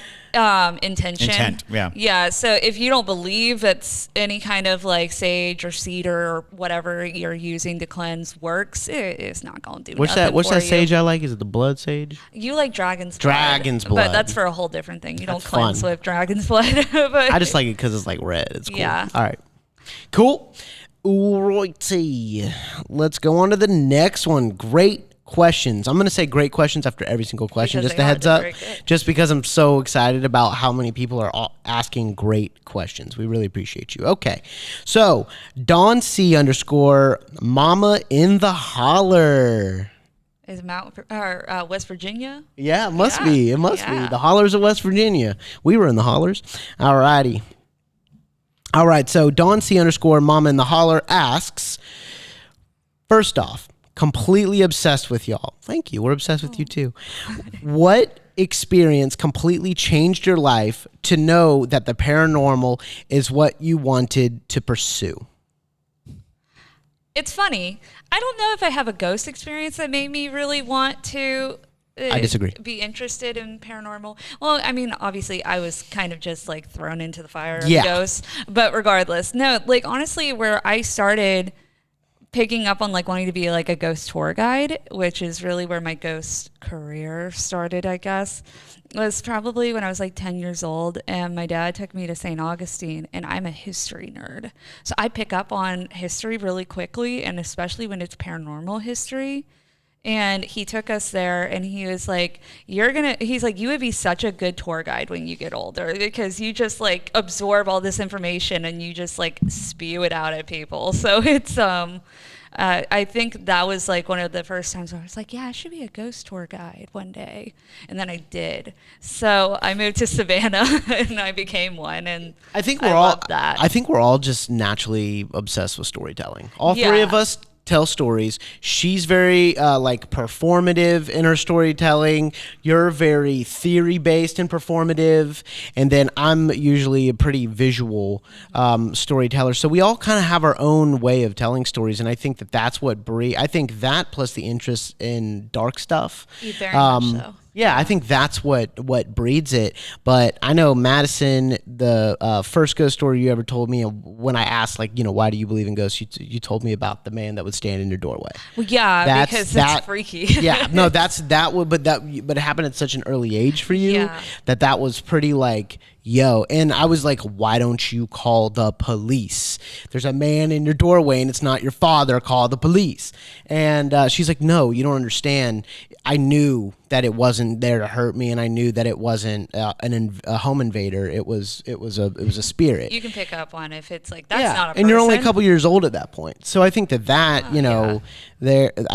Speaker 1: intention.
Speaker 2: Intent, yeah.
Speaker 1: Yeah. So if you don't believe it's any kind of like sage or cedar or whatever you're using to cleanse works, it's not going to do nothing.
Speaker 3: What's
Speaker 1: for
Speaker 3: that
Speaker 1: you.
Speaker 3: sage I like? Is it the blood sage?
Speaker 1: You like dragon's blood.
Speaker 3: Dragon's blood.
Speaker 1: But that's for a whole different thing. You don't
Speaker 3: That's
Speaker 1: cleanse
Speaker 3: fun.
Speaker 1: with dragon's blood. But
Speaker 3: I just like it because it's like red. It's cool.
Speaker 1: Yeah.
Speaker 3: All right. Cool. Alrighty. Let's go on to the next one. Great questions. I'm going to say great questions after every single question.
Speaker 1: Because
Speaker 3: Just
Speaker 1: they
Speaker 3: a
Speaker 1: are,
Speaker 3: heads
Speaker 1: they're
Speaker 3: up.
Speaker 1: very good.
Speaker 3: Just because I'm so excited about how many people are asking great questions. We really appreciate you. Okay. So, Dawn C _ Mama in the Holler.
Speaker 1: Is West Virginia?
Speaker 3: Yeah, it must
Speaker 1: Yeah,
Speaker 3: be. It must be.
Speaker 1: yeah.
Speaker 3: The Hollers of West Virginia. We were in the Hollers. All righty. All right, so Dawn C _ Mama in the Holler asks, first off, completely obsessed with y'all. Thank you. We're obsessed with you too. What experience completely changed your life to know that the paranormal is what you wanted to pursue?
Speaker 1: It's funny. I don't know if I have a ghost experience that made me really want to
Speaker 3: I disagree.
Speaker 1: be interested in paranormal. Well, I mean, obviously I was kind of just like thrown into the fire of
Speaker 3: Yeah.
Speaker 1: ghosts, but regardless, no, like honestly where I started picking up on like wanting to be like a ghost tour guide, which is really where my ghost career started, I guess, was probably when I was like 10 years old and my dad took me to St. Augustine, and I'm a history nerd. So I pick up on history really quickly, and especially when it's paranormal history. And he took us there and he was like, he's like, you would be such a good tour guide when you get older because you just like absorb all this information and you just like spew it out at people. So it's, I think that was like one of the first times where I was like, yeah, I should be a ghost tour guide one day. And then I did. So I moved to Savannah and I became one. And
Speaker 3: I think
Speaker 1: I loved that.
Speaker 3: I think we're all just naturally obsessed with storytelling. All three
Speaker 1: Yeah.
Speaker 3: of us tell stories. She's very like performative in her storytelling. You're very theory based and performative, and then I'm usually a pretty visual storyteller. So we all kind of have our own way of telling stories, and I think that's what I think that plus the interest in dark stuff.
Speaker 1: Very much so.
Speaker 3: Yeah, I think that's what breeds it. But I know, Madison, the first ghost story you ever told me, when I asked, like, why do you believe in ghosts, you told me about the man that would stand in your doorway.
Speaker 1: Well, yeah, because it's freaky.
Speaker 3: Yeah, no, but it happened at such an early age for you
Speaker 1: Yeah.
Speaker 3: that was pretty like, yo. And I was like, why don't you call the police? There's a man in your doorway and it's not your father. Call the police. And she's like, no, you don't understand. I knew that it wasn't there to hurt me, and I knew that it wasn't a home invader. It was a spirit.
Speaker 1: You can pick up on if it's like that's not a person.
Speaker 3: And you're only a couple years old at that point. So I think I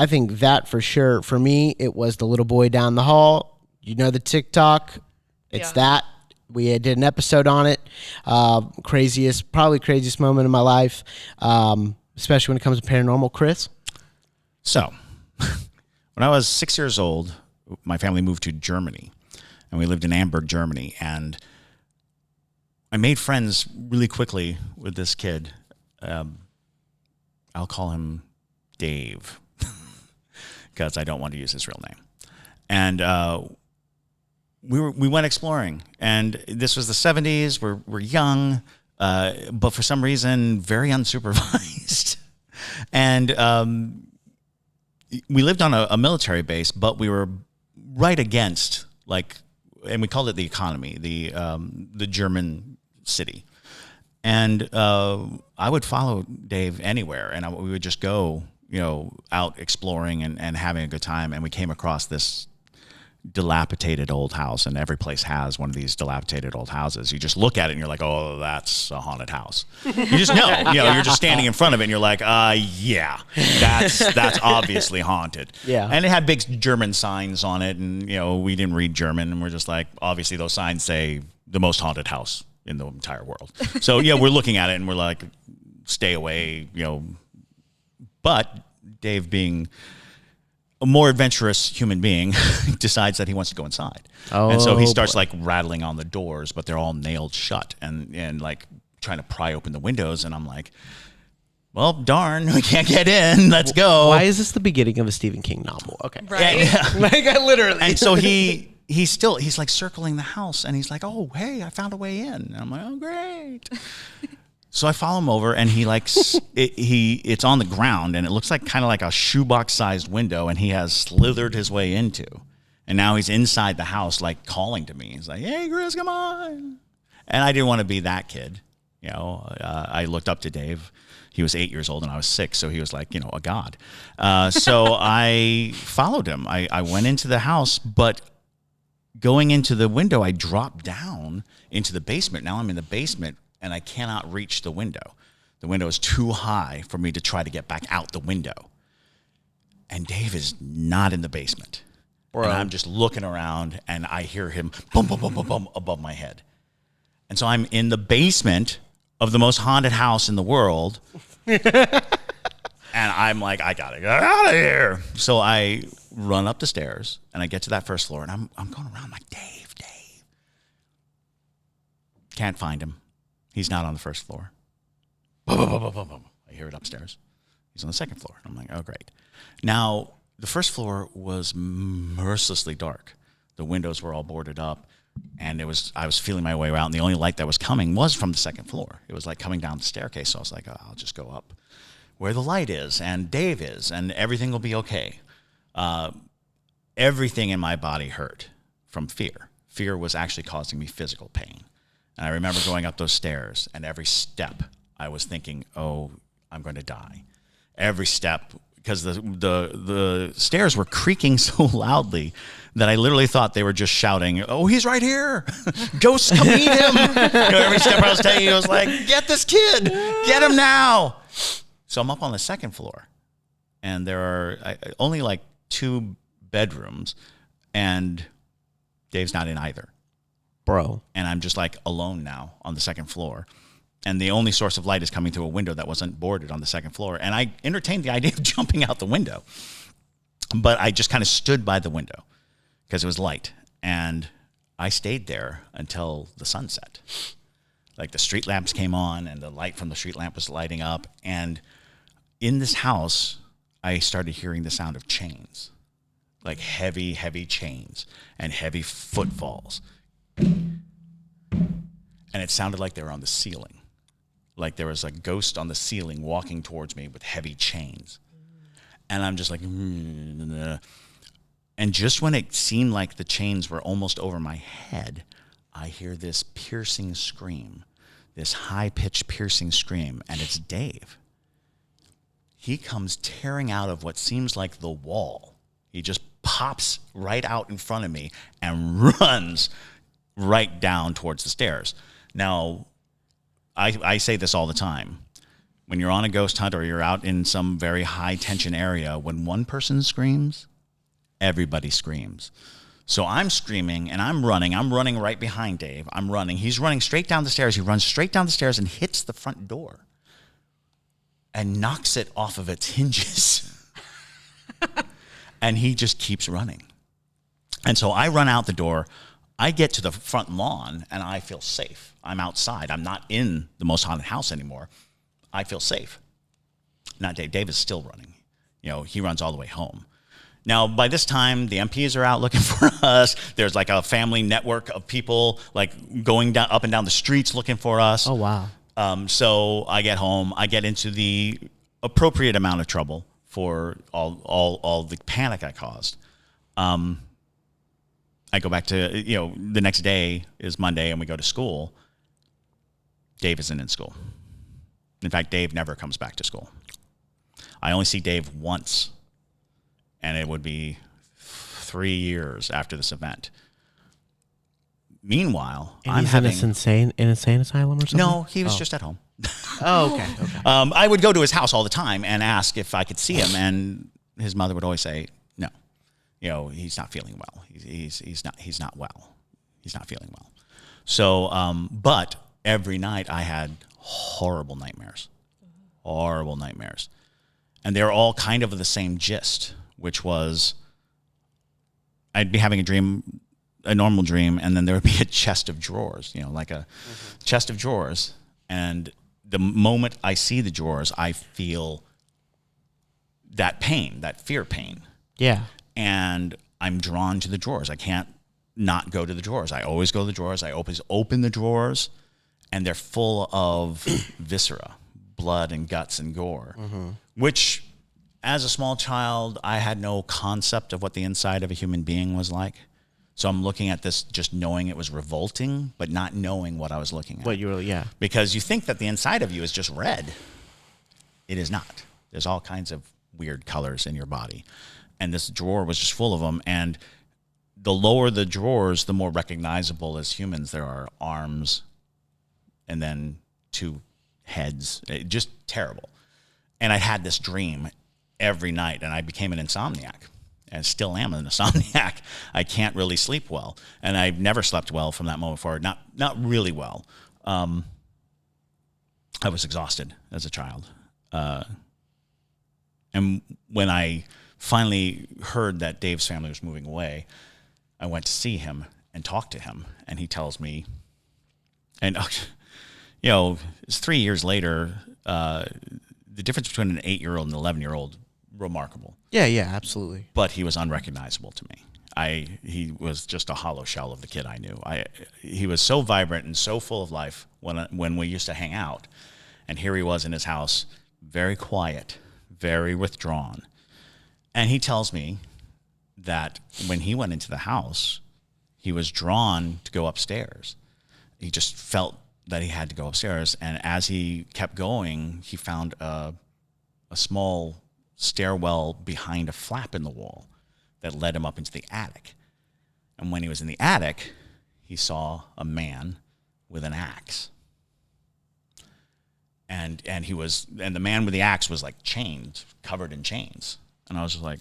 Speaker 3: think that for sure for me it was the little boy down the hall. The TikTok. It's that. We did an episode on it. Craziest moment of my life, especially when it comes to paranormal. Chris?
Speaker 2: So, when I was 6 years old, my family moved to Germany, and we lived in Hamburg, Germany, and I made friends really quickly with this kid. I'll call him Dave because I don't want to use his real name. And we went exploring, and this was the 70s. We're young, but for some reason, very unsupervised. And we lived on a military base, but we were right against like and we called it the economy, the German city. And I would follow Dave anywhere, and we would just go, out exploring and having a good time. And we came across this dilapidated old house, and every place has one of these dilapidated old houses. You just look at it and you're like, oh, that's a haunted house. You just know, you're just standing in front of it and you're like, yeah, that's obviously haunted.
Speaker 3: Yeah.
Speaker 2: And it had big German signs on it, and we didn't read German, and we're just like, obviously those signs say the most haunted house in the entire world. So we're looking at it and we're like, stay away, but Dave, being a more adventurous human being, decides that he wants to go inside. And so he starts like rattling on the doors, but they're all nailed shut, and like trying to pry open the windows. And I'm like, well, darn, we can't get in. Let's go.
Speaker 3: Why is this the beginning of a Stephen King novel? Okay.
Speaker 1: Right.
Speaker 2: Yeah.
Speaker 3: Like, I literally.
Speaker 2: And so he's like circling the house, and he's like, oh, hey, I found a way in. And I'm like, oh, great. So I follow him over, and he it's on the ground, and it looks like kind of like a shoebox-sized window, and he has slithered his way into. And now he's inside the house, like calling to me. He's like, hey, Chris, come on. And I didn't want to be that kid. I looked up to Dave. He was 8 years old, and I was 6, so he was like, a god. So I followed him. I went into the house, but going into the window, I dropped down into the basement. Now I'm in the basement, and I cannot reach the window. The window is too high for me to try to get back out the window. And Dave is not in the basement. Bro. And I'm just looking around, and I hear him boom, boom, boom, boom, boom above my head. And so I'm in the basement of the most haunted house in the world. And I'm like, I gotta get out of here. So I run up the stairs, and I get to that first floor, and I'm going around like, Dave. Can't find him. He's not on the first floor. Boom, boom, boom, boom, boom, boom. I hear it upstairs. He's on the second floor. I'm like, oh, great. Now, the first floor was mercilessly dark. The windows were all boarded up, and I was feeling my way out, and the only light that was coming was from the second floor. It was like coming down the staircase, so I was like, oh, I'll just go up where the light is, and Dave is, and everything will be okay. Everything in my body hurt from fear. Fear was actually causing me physical pain. And I remember going up those stairs, and every step I was thinking, oh, I'm going to die. Every step, because the stairs were creaking so loudly that I literally thought they were just shouting, oh, he's right here. Ghosts, come eat him. Every step I was taking, I was like, get this kid. Get him now. So I'm up on the second floor, and there are only like 2 bedrooms, and Dave's not in either.
Speaker 3: Bro.
Speaker 2: And I'm just like alone now on the second floor. And the only source of light is coming through a window that wasn't boarded on the second floor. And I entertained the idea of jumping out the window. But I just kind of stood by the window because it was light. And I stayed there until the sunset. Like the street lamps came on, and the light from the street lamp was lighting up. And in this house, I started hearing the sound of chains. Like heavy, heavy chains and heavy footfalls. And it sounded like they were on the ceiling. Like there was a ghost on the ceiling walking towards me with heavy chains. And I'm just like, and just when it seemed like the chains were almost over my head, I hear this piercing scream, this high-pitched piercing scream, and it's Dave. He comes tearing out of what seems like the wall. He just pops right out in front of me and runs right down towards the stairs. Now, I say this all the time. When you're on a ghost hunt or you're out in some very high tension area, when one person screams, everybody screams. So I'm screaming and I'm running right behind Dave. I'm running. He's running straight down the stairs. He runs straight down the stairs and hits the front door and knocks it off of its hinges. And he just keeps running. And so I run out the door. I get to the front lawn, and I feel safe. I'm outside. I'm not in the most haunted house anymore. I feel safe. Not Dave. Dave is still running. He runs all the way home. Now, by this time, the MPs are out looking for us. There's like a family network of people like going down up and down the streets looking for us.
Speaker 3: Oh, wow.
Speaker 2: So I get home. I get into the appropriate amount of trouble for all the panic I caused. I go back to, the next day is Monday and we go to school. Dave isn't in school. In fact, Dave never comes back to school. I only see Dave once, and it would be 3 years after this event. Meanwhile,
Speaker 3: And he's in an insane asylum or something?
Speaker 2: No, he was just at home.
Speaker 3: Oh, okay.
Speaker 2: I would go to his house all the time and ask if I could see him, and his mother would always say, "No, he's not feeling well. He's not well. He's not feeling well." So, but every night I had horrible nightmares, and they're all kind of the same gist, which was I'd be having a normal dream, and then there would be a chest of drawers, like a chest of drawers. And the moment I see the drawers, I feel that pain, that fear pain.
Speaker 3: Yeah.
Speaker 2: And I'm drawn to the drawers. I can't not go to the drawers. I always go to the drawers. I always open the drawers, and they're full of viscera, blood and guts and gore, which as a small child, I had no concept of what the inside of a human being was like. So I'm looking at this just knowing it was revolting, but not knowing what I was looking at. Because you think that the inside of you is just red. It is not. There's all kinds of weird colors in your body. And this drawer was just full of them. And the lower the drawers, the more recognizable as humans there are. Arms and then 2 heads. Just terrible. And I had this dream every night, and I became an insomniac. And still am an insomniac. I can't really sleep well, and I've never slept well from that moment forward. Not really well. I was exhausted as a child, and when I finally heard that Dave's family was moving away, I went to see him and talk to him, and he tells me, and it's 3 years later. The difference between an 8-year-old and an 11-year-old. Remarkable.
Speaker 3: Yeah, absolutely.
Speaker 2: But he was unrecognizable to me. He was just a hollow shell of the kid I knew. He was so vibrant and so full of life when we used to hang out, and here he was in his house, very quiet, very withdrawn. And he tells me that when he went into the house, he was drawn to go upstairs. He just felt that he had to go upstairs, and as he kept going, he found a small stairwell behind a flap in the wall that led him up into the attic. And when he was in the attic, he saw a man with an axe. And the man with the axe was like chained, covered in chains. And I was just like,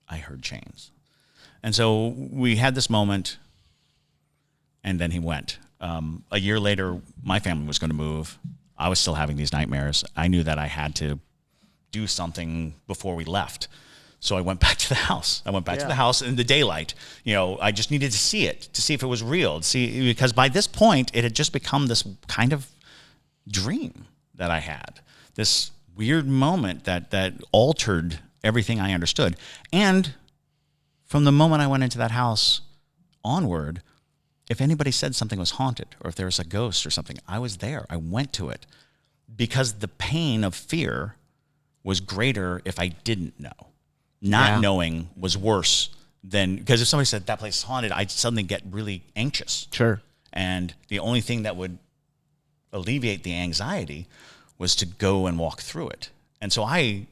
Speaker 2: I heard chains. And so we had this moment, and then he went. A year later, my family was going to move. I was still having these nightmares. I knew that I had to do something before we left. So I went back to the house. I went back to the house in the daylight. I just needed to see it, to see if it was real. Because by this point, it had just become this kind of dream that I had. This weird moment that altered everything I understood. And from the moment I went into that house onward, if anybody said something was haunted or if there was a ghost or something, I was there. I went to it. Because the pain of fear was greater if I didn't know. Not knowing was worse than, because if somebody said that place is haunted, I'd suddenly get really anxious.
Speaker 3: Sure.
Speaker 2: And the only thing that would alleviate the anxiety was to go and walk through it. And so I,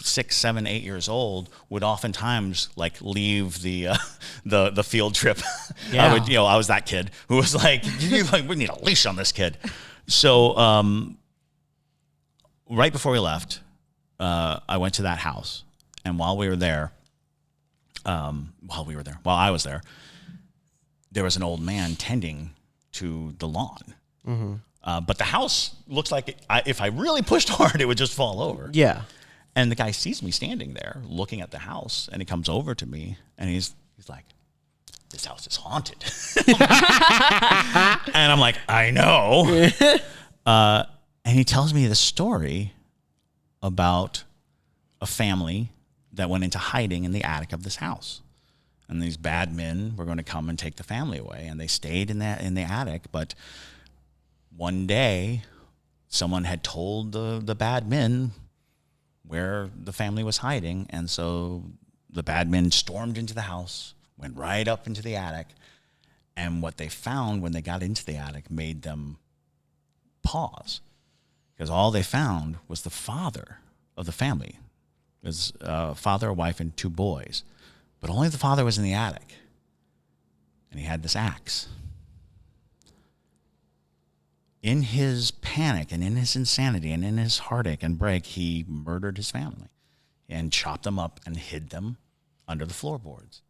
Speaker 2: 6, 7, 8 years old, would oftentimes like leave the field trip.
Speaker 3: Yeah.
Speaker 2: I was that kid who was like, we need a leash on this kid. So right before we left, I went to that house, and while I was there, there was an old man tending to the lawn. Mm-hmm. But the house looks like if I really pushed hard, it would just fall over.
Speaker 3: Yeah.
Speaker 2: And the guy sees me standing there looking at the house, and he comes over to me, and he's like, "This house is haunted." And I'm like, "I know." And he tells me this story about a family that went into hiding in the attic of this house. And these bad men were going to come and take the family away. And they stayed in the attic. But one day, someone had told the bad men where the family was hiding. And so the bad men stormed into the house went right up into the attic. And what they found when they got into the attic made them pause, because all they found was the father of the family. It was a father, a wife, and 2 boys. But only the father was in the attic. And he had this axe. In his panic and in his insanity and in his heartache and break, he murdered his family and chopped them up and hid them under the floorboards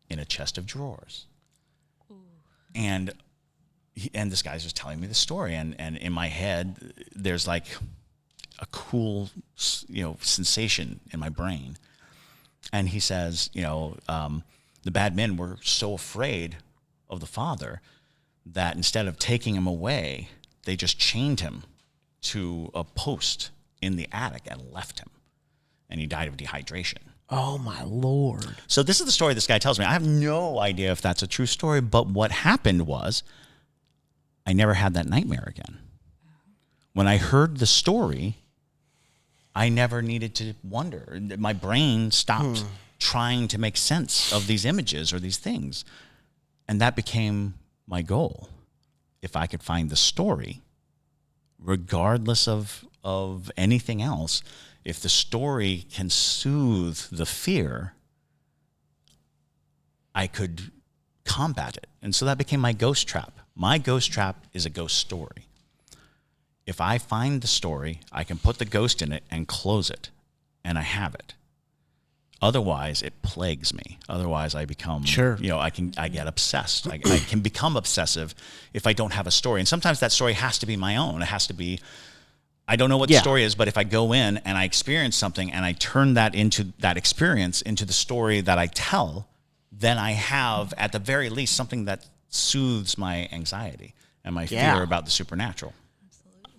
Speaker 2: in a chest of drawers. And this guy's just telling me the story, and in my head, there's like a cool, sensation in my brain. And he says, the bad men were so afraid of the father that instead of taking him away, they just chained him to a post in the attic and left him. And he died of dehydration.
Speaker 3: Oh, my Lord.
Speaker 2: So this is the story this guy tells me. I have no idea if that's a true story, but what happened was I never had that nightmare again. When I heard the story, I never needed to wonder. My brain stopped trying to make sense of these images or these things. And that became my goal. If I could find the story, regardless of anything else, if the story can soothe the fear, I could combat it. And so that became my ghost trap. My ghost trap is a ghost story. If I find the story, I can put the ghost in it and close it, and I have it. Otherwise, it plagues me. Otherwise, I become, I get obsessed. I can become obsessive if I don't have a story. And sometimes that story has to be my own. It has to be, I don't know what the story is, but if I go in and I experience something and I turn that experience into the story that I tell, then I have, at the very least, something that soothes my anxiety and my fear about the supernatural.
Speaker 3: Absolutely.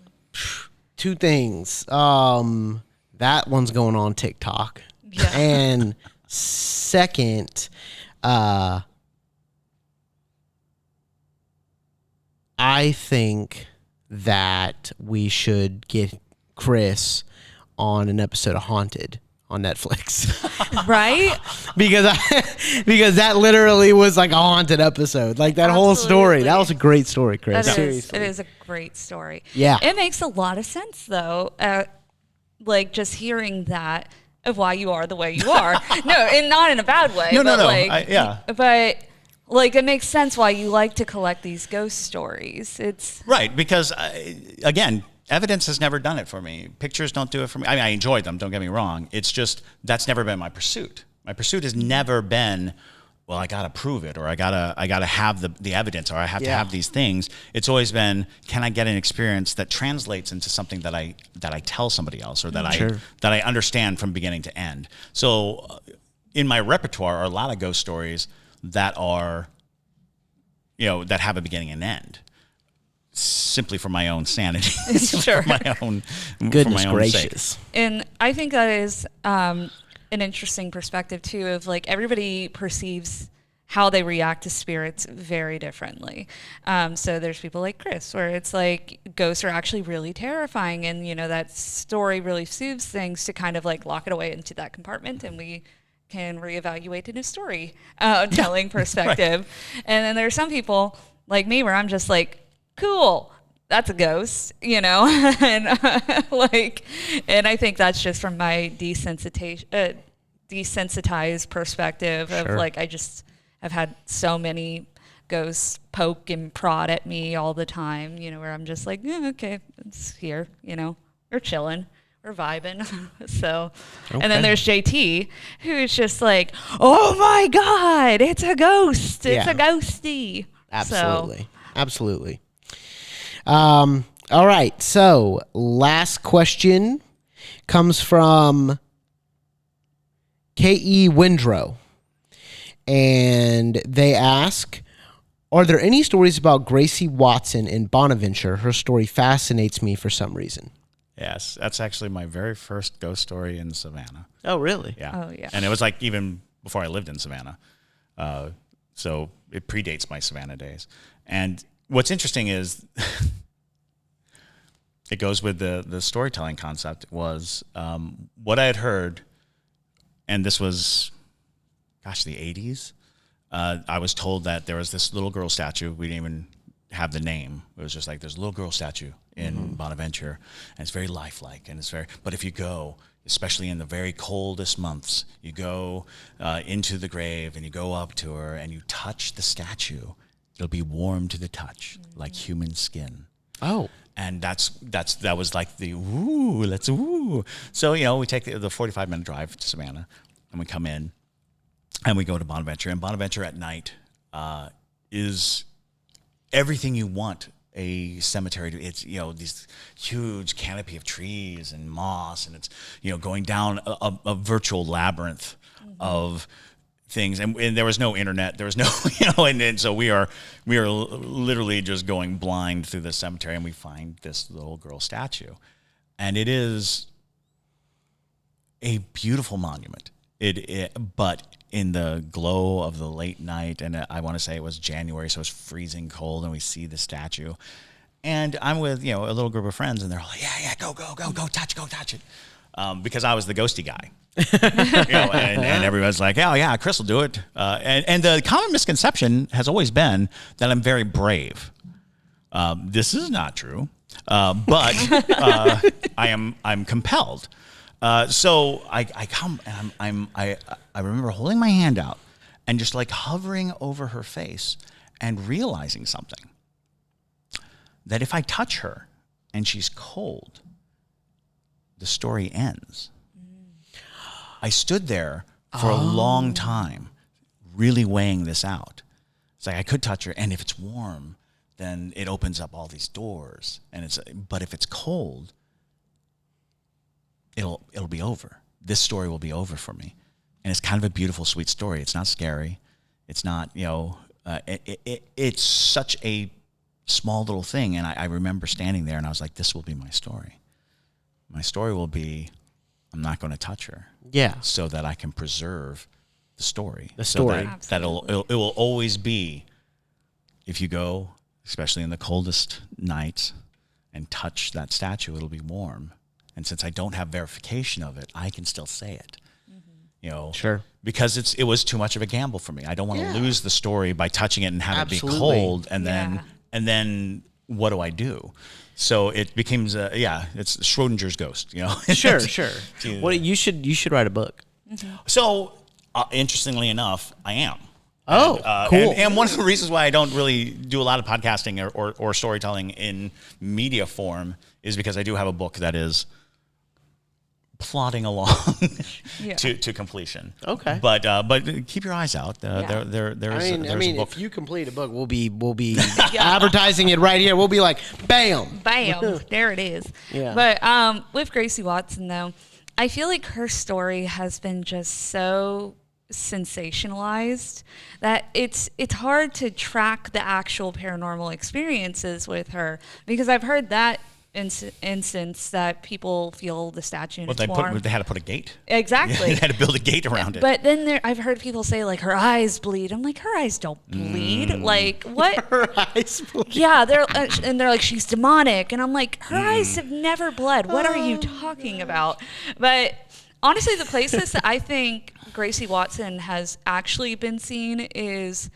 Speaker 3: 2 things. That one's going on TikTok. Yeah. And second, I think that we should get Chris on an episode of Haunted on Netflix.
Speaker 1: Right?
Speaker 3: because that literally was like a haunted episode. Like that whole story. That was a great story, Chris.
Speaker 1: Seriously. It is a great story.
Speaker 3: Yeah.
Speaker 1: It makes a lot of sense though. Like just hearing that of why you are the way you are. No, and not in a bad way.
Speaker 2: No.
Speaker 1: But like it makes sense why you like to collect these ghost stories. It's
Speaker 2: right, because again, evidence has never done it for me. Pictures don't do it for me. I mean, I enjoy them, don't get me wrong. It's just that's never been my pursuit. My pursuit has never been, well, I got to prove it, or I got to have the evidence, or I have to have these things. It's always been, can I get an experience that translates into something that I tell somebody else, or that I understand from beginning to end. So in my repertoire are a lot of ghost stories that are, that have a beginning and end, simply for my own sanity.
Speaker 1: Sure.
Speaker 2: For my own
Speaker 3: goodness
Speaker 2: for my own
Speaker 3: gracious.
Speaker 1: Sake. And I think that is an interesting perspective too, of like everybody perceives how they react to spirits very differently. So there's people like Chris where it's like ghosts are actually really terrifying, and that story really soothes things to kind of like lock it away into that compartment, and we can reevaluate in a story telling perspective. Right. And then there are some people like me where I'm just like, cool, that's a ghost, and and I think that's just from my desensitized perspective of like, I just have had so many ghosts poke and prod at me all the time, where I'm just like, yeah, okay, it's here, we're chilling, we're vibing. So, okay. And then there's JT, who's just like, oh my God, it's a ghost, it's a ghosty.
Speaker 3: Absolutely. Absolutely. All right. So last question comes from K.E. Windrow. And they ask, are there any stories about Gracie Watson in Bonaventure? Her story fascinates me for some reason.
Speaker 2: Yes. That's actually my very first ghost story in Savannah.
Speaker 3: Oh, really?
Speaker 2: Yeah.
Speaker 1: Oh, yeah.
Speaker 2: And it was like even before I lived in Savannah. So it predates my Savannah days. And what's interesting is it goes with the storytelling concept was what I had heard, and this was, the 80s. I was told that there was this little girl statue. We didn't even have the name. It was just like there's a little girl statue in Bonaventure, and it's very lifelike, and but if you go, especially in the very coldest months, you go into the grave and you go up to her and you touch the statue, it'll be warm to the touch, like human skin.
Speaker 3: Oh.
Speaker 2: And that was like the let's. So we take the 45-minute drive to Savannah, and we come in, and we go to Bonaventure. And Bonaventure at night is everything you want a cemetery to. It's these huge canopy of trees and moss, and it's going down a virtual labyrinth of things, and there was no internet, there was no and so we are literally just going blind through the cemetery, and we find this little girl statue, and it is a beautiful monument. But in the glow of the late night, and I want to say it was January, so it's freezing cold, and we see the statue, and I'm with a little group of friends, and they're all like, yeah, go touch it, because I was the ghosty guy. And everybody's like, oh yeah, Chris will do it. And the common misconception has always been that I'm very brave. This is not true, but I'm compelled. So I come, and I remember holding my hand out and just like hovering over her face and realizing something, that if I touch her and she's cold, the story ends. I stood there for a long time, really weighing this out. It's like I could touch her, and if it's warm, then it opens up all these doors. But if it's cold, it'll be over. This story will be over for me, and it's kind of a beautiful, sweet story. It's not scary. It's not it's such a small little thing, and I remember standing there, and I was like, this will be my story. My story will be, I'm not going to touch her.
Speaker 3: Yeah.
Speaker 2: So that I can preserve the story.
Speaker 3: So
Speaker 2: that it will always be, if you go, especially in the coldest nights, and touch that statue, it'll be warm. And since I don't have verification of it, I can still say it.
Speaker 3: Sure.
Speaker 2: Because it was too much of a gamble for me. I don't want to lose the story by touching it and have it be cold, and then what do I do? So it becomes it's Schrodinger's ghost,
Speaker 3: Sure. Well, you should write a book.
Speaker 2: So interestingly enough, I am.
Speaker 3: Oh, cool.
Speaker 2: And one of the reasons why I don't really do a lot of podcasting or storytelling in media form is because I do have a book that is plodding along to completion.
Speaker 3: Okay.
Speaker 2: But keep your eyes out. There's
Speaker 3: I mean,
Speaker 2: a book.
Speaker 3: if you complete a book, we'll be advertising it right here. We'll be like, bam,
Speaker 1: there it is.
Speaker 3: Yeah.
Speaker 1: But with Gracie Watson, though, I feel like her story has been just so sensationalized that it's hard to track the actual paranormal experiences with her, because I've heard that instance that people feel the statue and it's warm.
Speaker 2: They had to put a gate.
Speaker 1: Exactly.
Speaker 2: They had to build a gate around it.
Speaker 1: But then I've heard people say, like, her eyes bleed. I'm like, her eyes don't bleed. Like, what?
Speaker 3: Her eyes bleed.
Speaker 1: Yeah, they're like, she's demonic. And I'm like, her eyes have never bled. What are you talking about? But honestly, the places that I think Gracie Watson has actually been seen is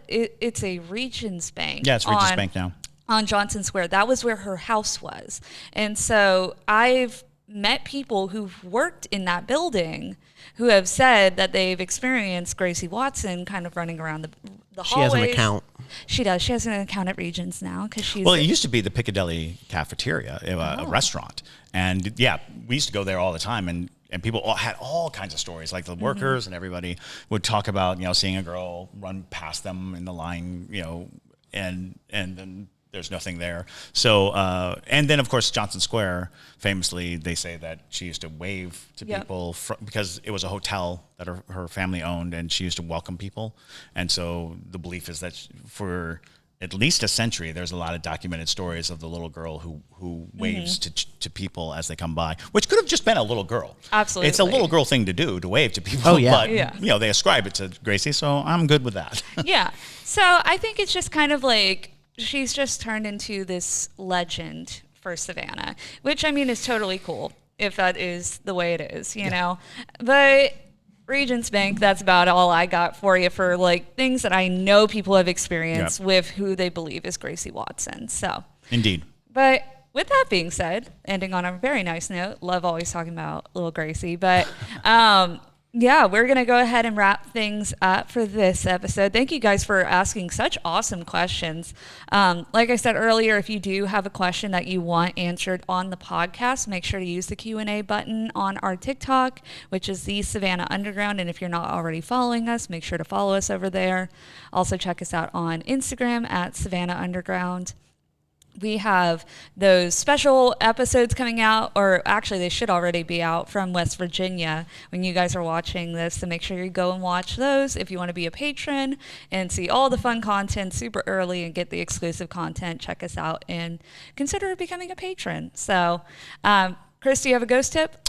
Speaker 1: it's a Regions Bank.
Speaker 2: Yeah, it's Regions Bank now.
Speaker 1: On Johnson Square. That was where her house was. And so I've met people who've worked in that building who have said that they've experienced Gracie Watson kind of running around the hallways.
Speaker 3: She has an account.
Speaker 1: She does. She has an account at Regions now because she's.
Speaker 2: Well, it used to be the Piccadilly Cafeteria, a restaurant, and we used to go there all the time, and people had all kinds of stories. Like the workers and everybody would talk about seeing a girl run past them in the line, and then there's nothing there. So, and then of course Johnson Square, famously, they say that she used to wave to people because it was a hotel that her family owned, and she used to welcome people. And so the belief is that for at least a century, there's a lot of documented stories of the little girl who waves to people as they come by, which could have just been a little girl.
Speaker 1: Absolutely.
Speaker 2: It's a little girl thing to do, to wave to people.
Speaker 3: Oh, yeah.
Speaker 2: But, they ascribe it to Gracie, so I'm good with that.
Speaker 1: Yeah. So I think it's just kind of like, she's just turned into this legend for Savannah, which I mean is totally cool if that is the way it is, you know. But Regents Bank, that's about all I got for you for like things that I know people have experienced with who they believe is Gracie Watson. So
Speaker 2: Indeed.
Speaker 1: But with that being said, ending on a very nice note, love always talking about little Gracie, but yeah, we're going to go ahead and wrap things up for this episode. Thank you guys for asking such awesome questions. Like I said earlier, if you do have a question that you want answered on the podcast, make sure to use the Q&A button on our TikTok, which is the Savannah Underground. And if you're not already following us, make sure to follow us over there. Also check us out on Instagram at Savannah Underground. We have those special episodes coming out, or actually they should already be out, from West Virginia when you guys are watching this. So make sure you go and watch those if you want to be a patron and see all the fun content super early and get the exclusive content. Check us out and consider becoming a patron. So, Chris, do you have a ghost tip?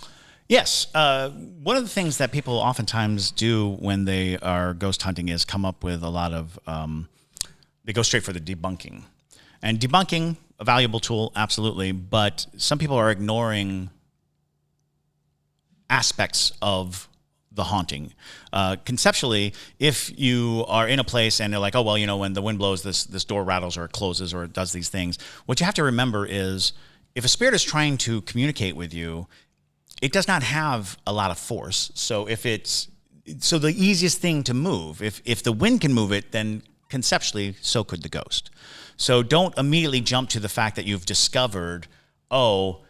Speaker 2: Yes. One of the things that people oftentimes do when they are ghost hunting is come up with a lot of, they go straight for the debunking. And debunking, a valuable tool, absolutely, but some people are ignoring aspects of the haunting. Conceptually, if you are in a place and they're like, oh, well, you know, when the wind blows, this door rattles or it closes or it does these things, what you have to remember is if a spirit is trying to communicate with you, it does not have a lot of force. So the easiest thing to move, if the wind can move it, then conceptually, so could the ghost. So don't immediately jump to the fact that you've discovered, oh,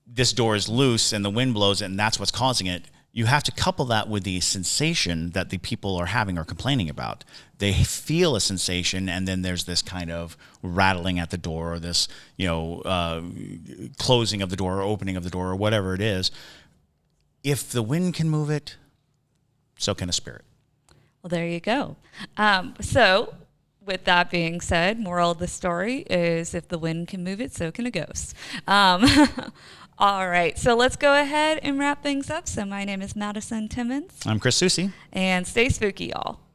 Speaker 2: this door is loose and the wind blows it and that's what's causing it. You have to couple that with the sensation that the people are having or complaining about. They feel a sensation, and then there's this kind of rattling at the door, or this, closing of the door or opening of the door or whatever it is. If the wind can move it, so can a spirit.
Speaker 1: Well, there you go. So with that being said, moral of the story is if the wind can move it, so can a ghost. All right, so let's go ahead and wrap things up. So my name is Madison Timmons.
Speaker 2: I'm Chris Susi.
Speaker 1: And stay spooky, y'all.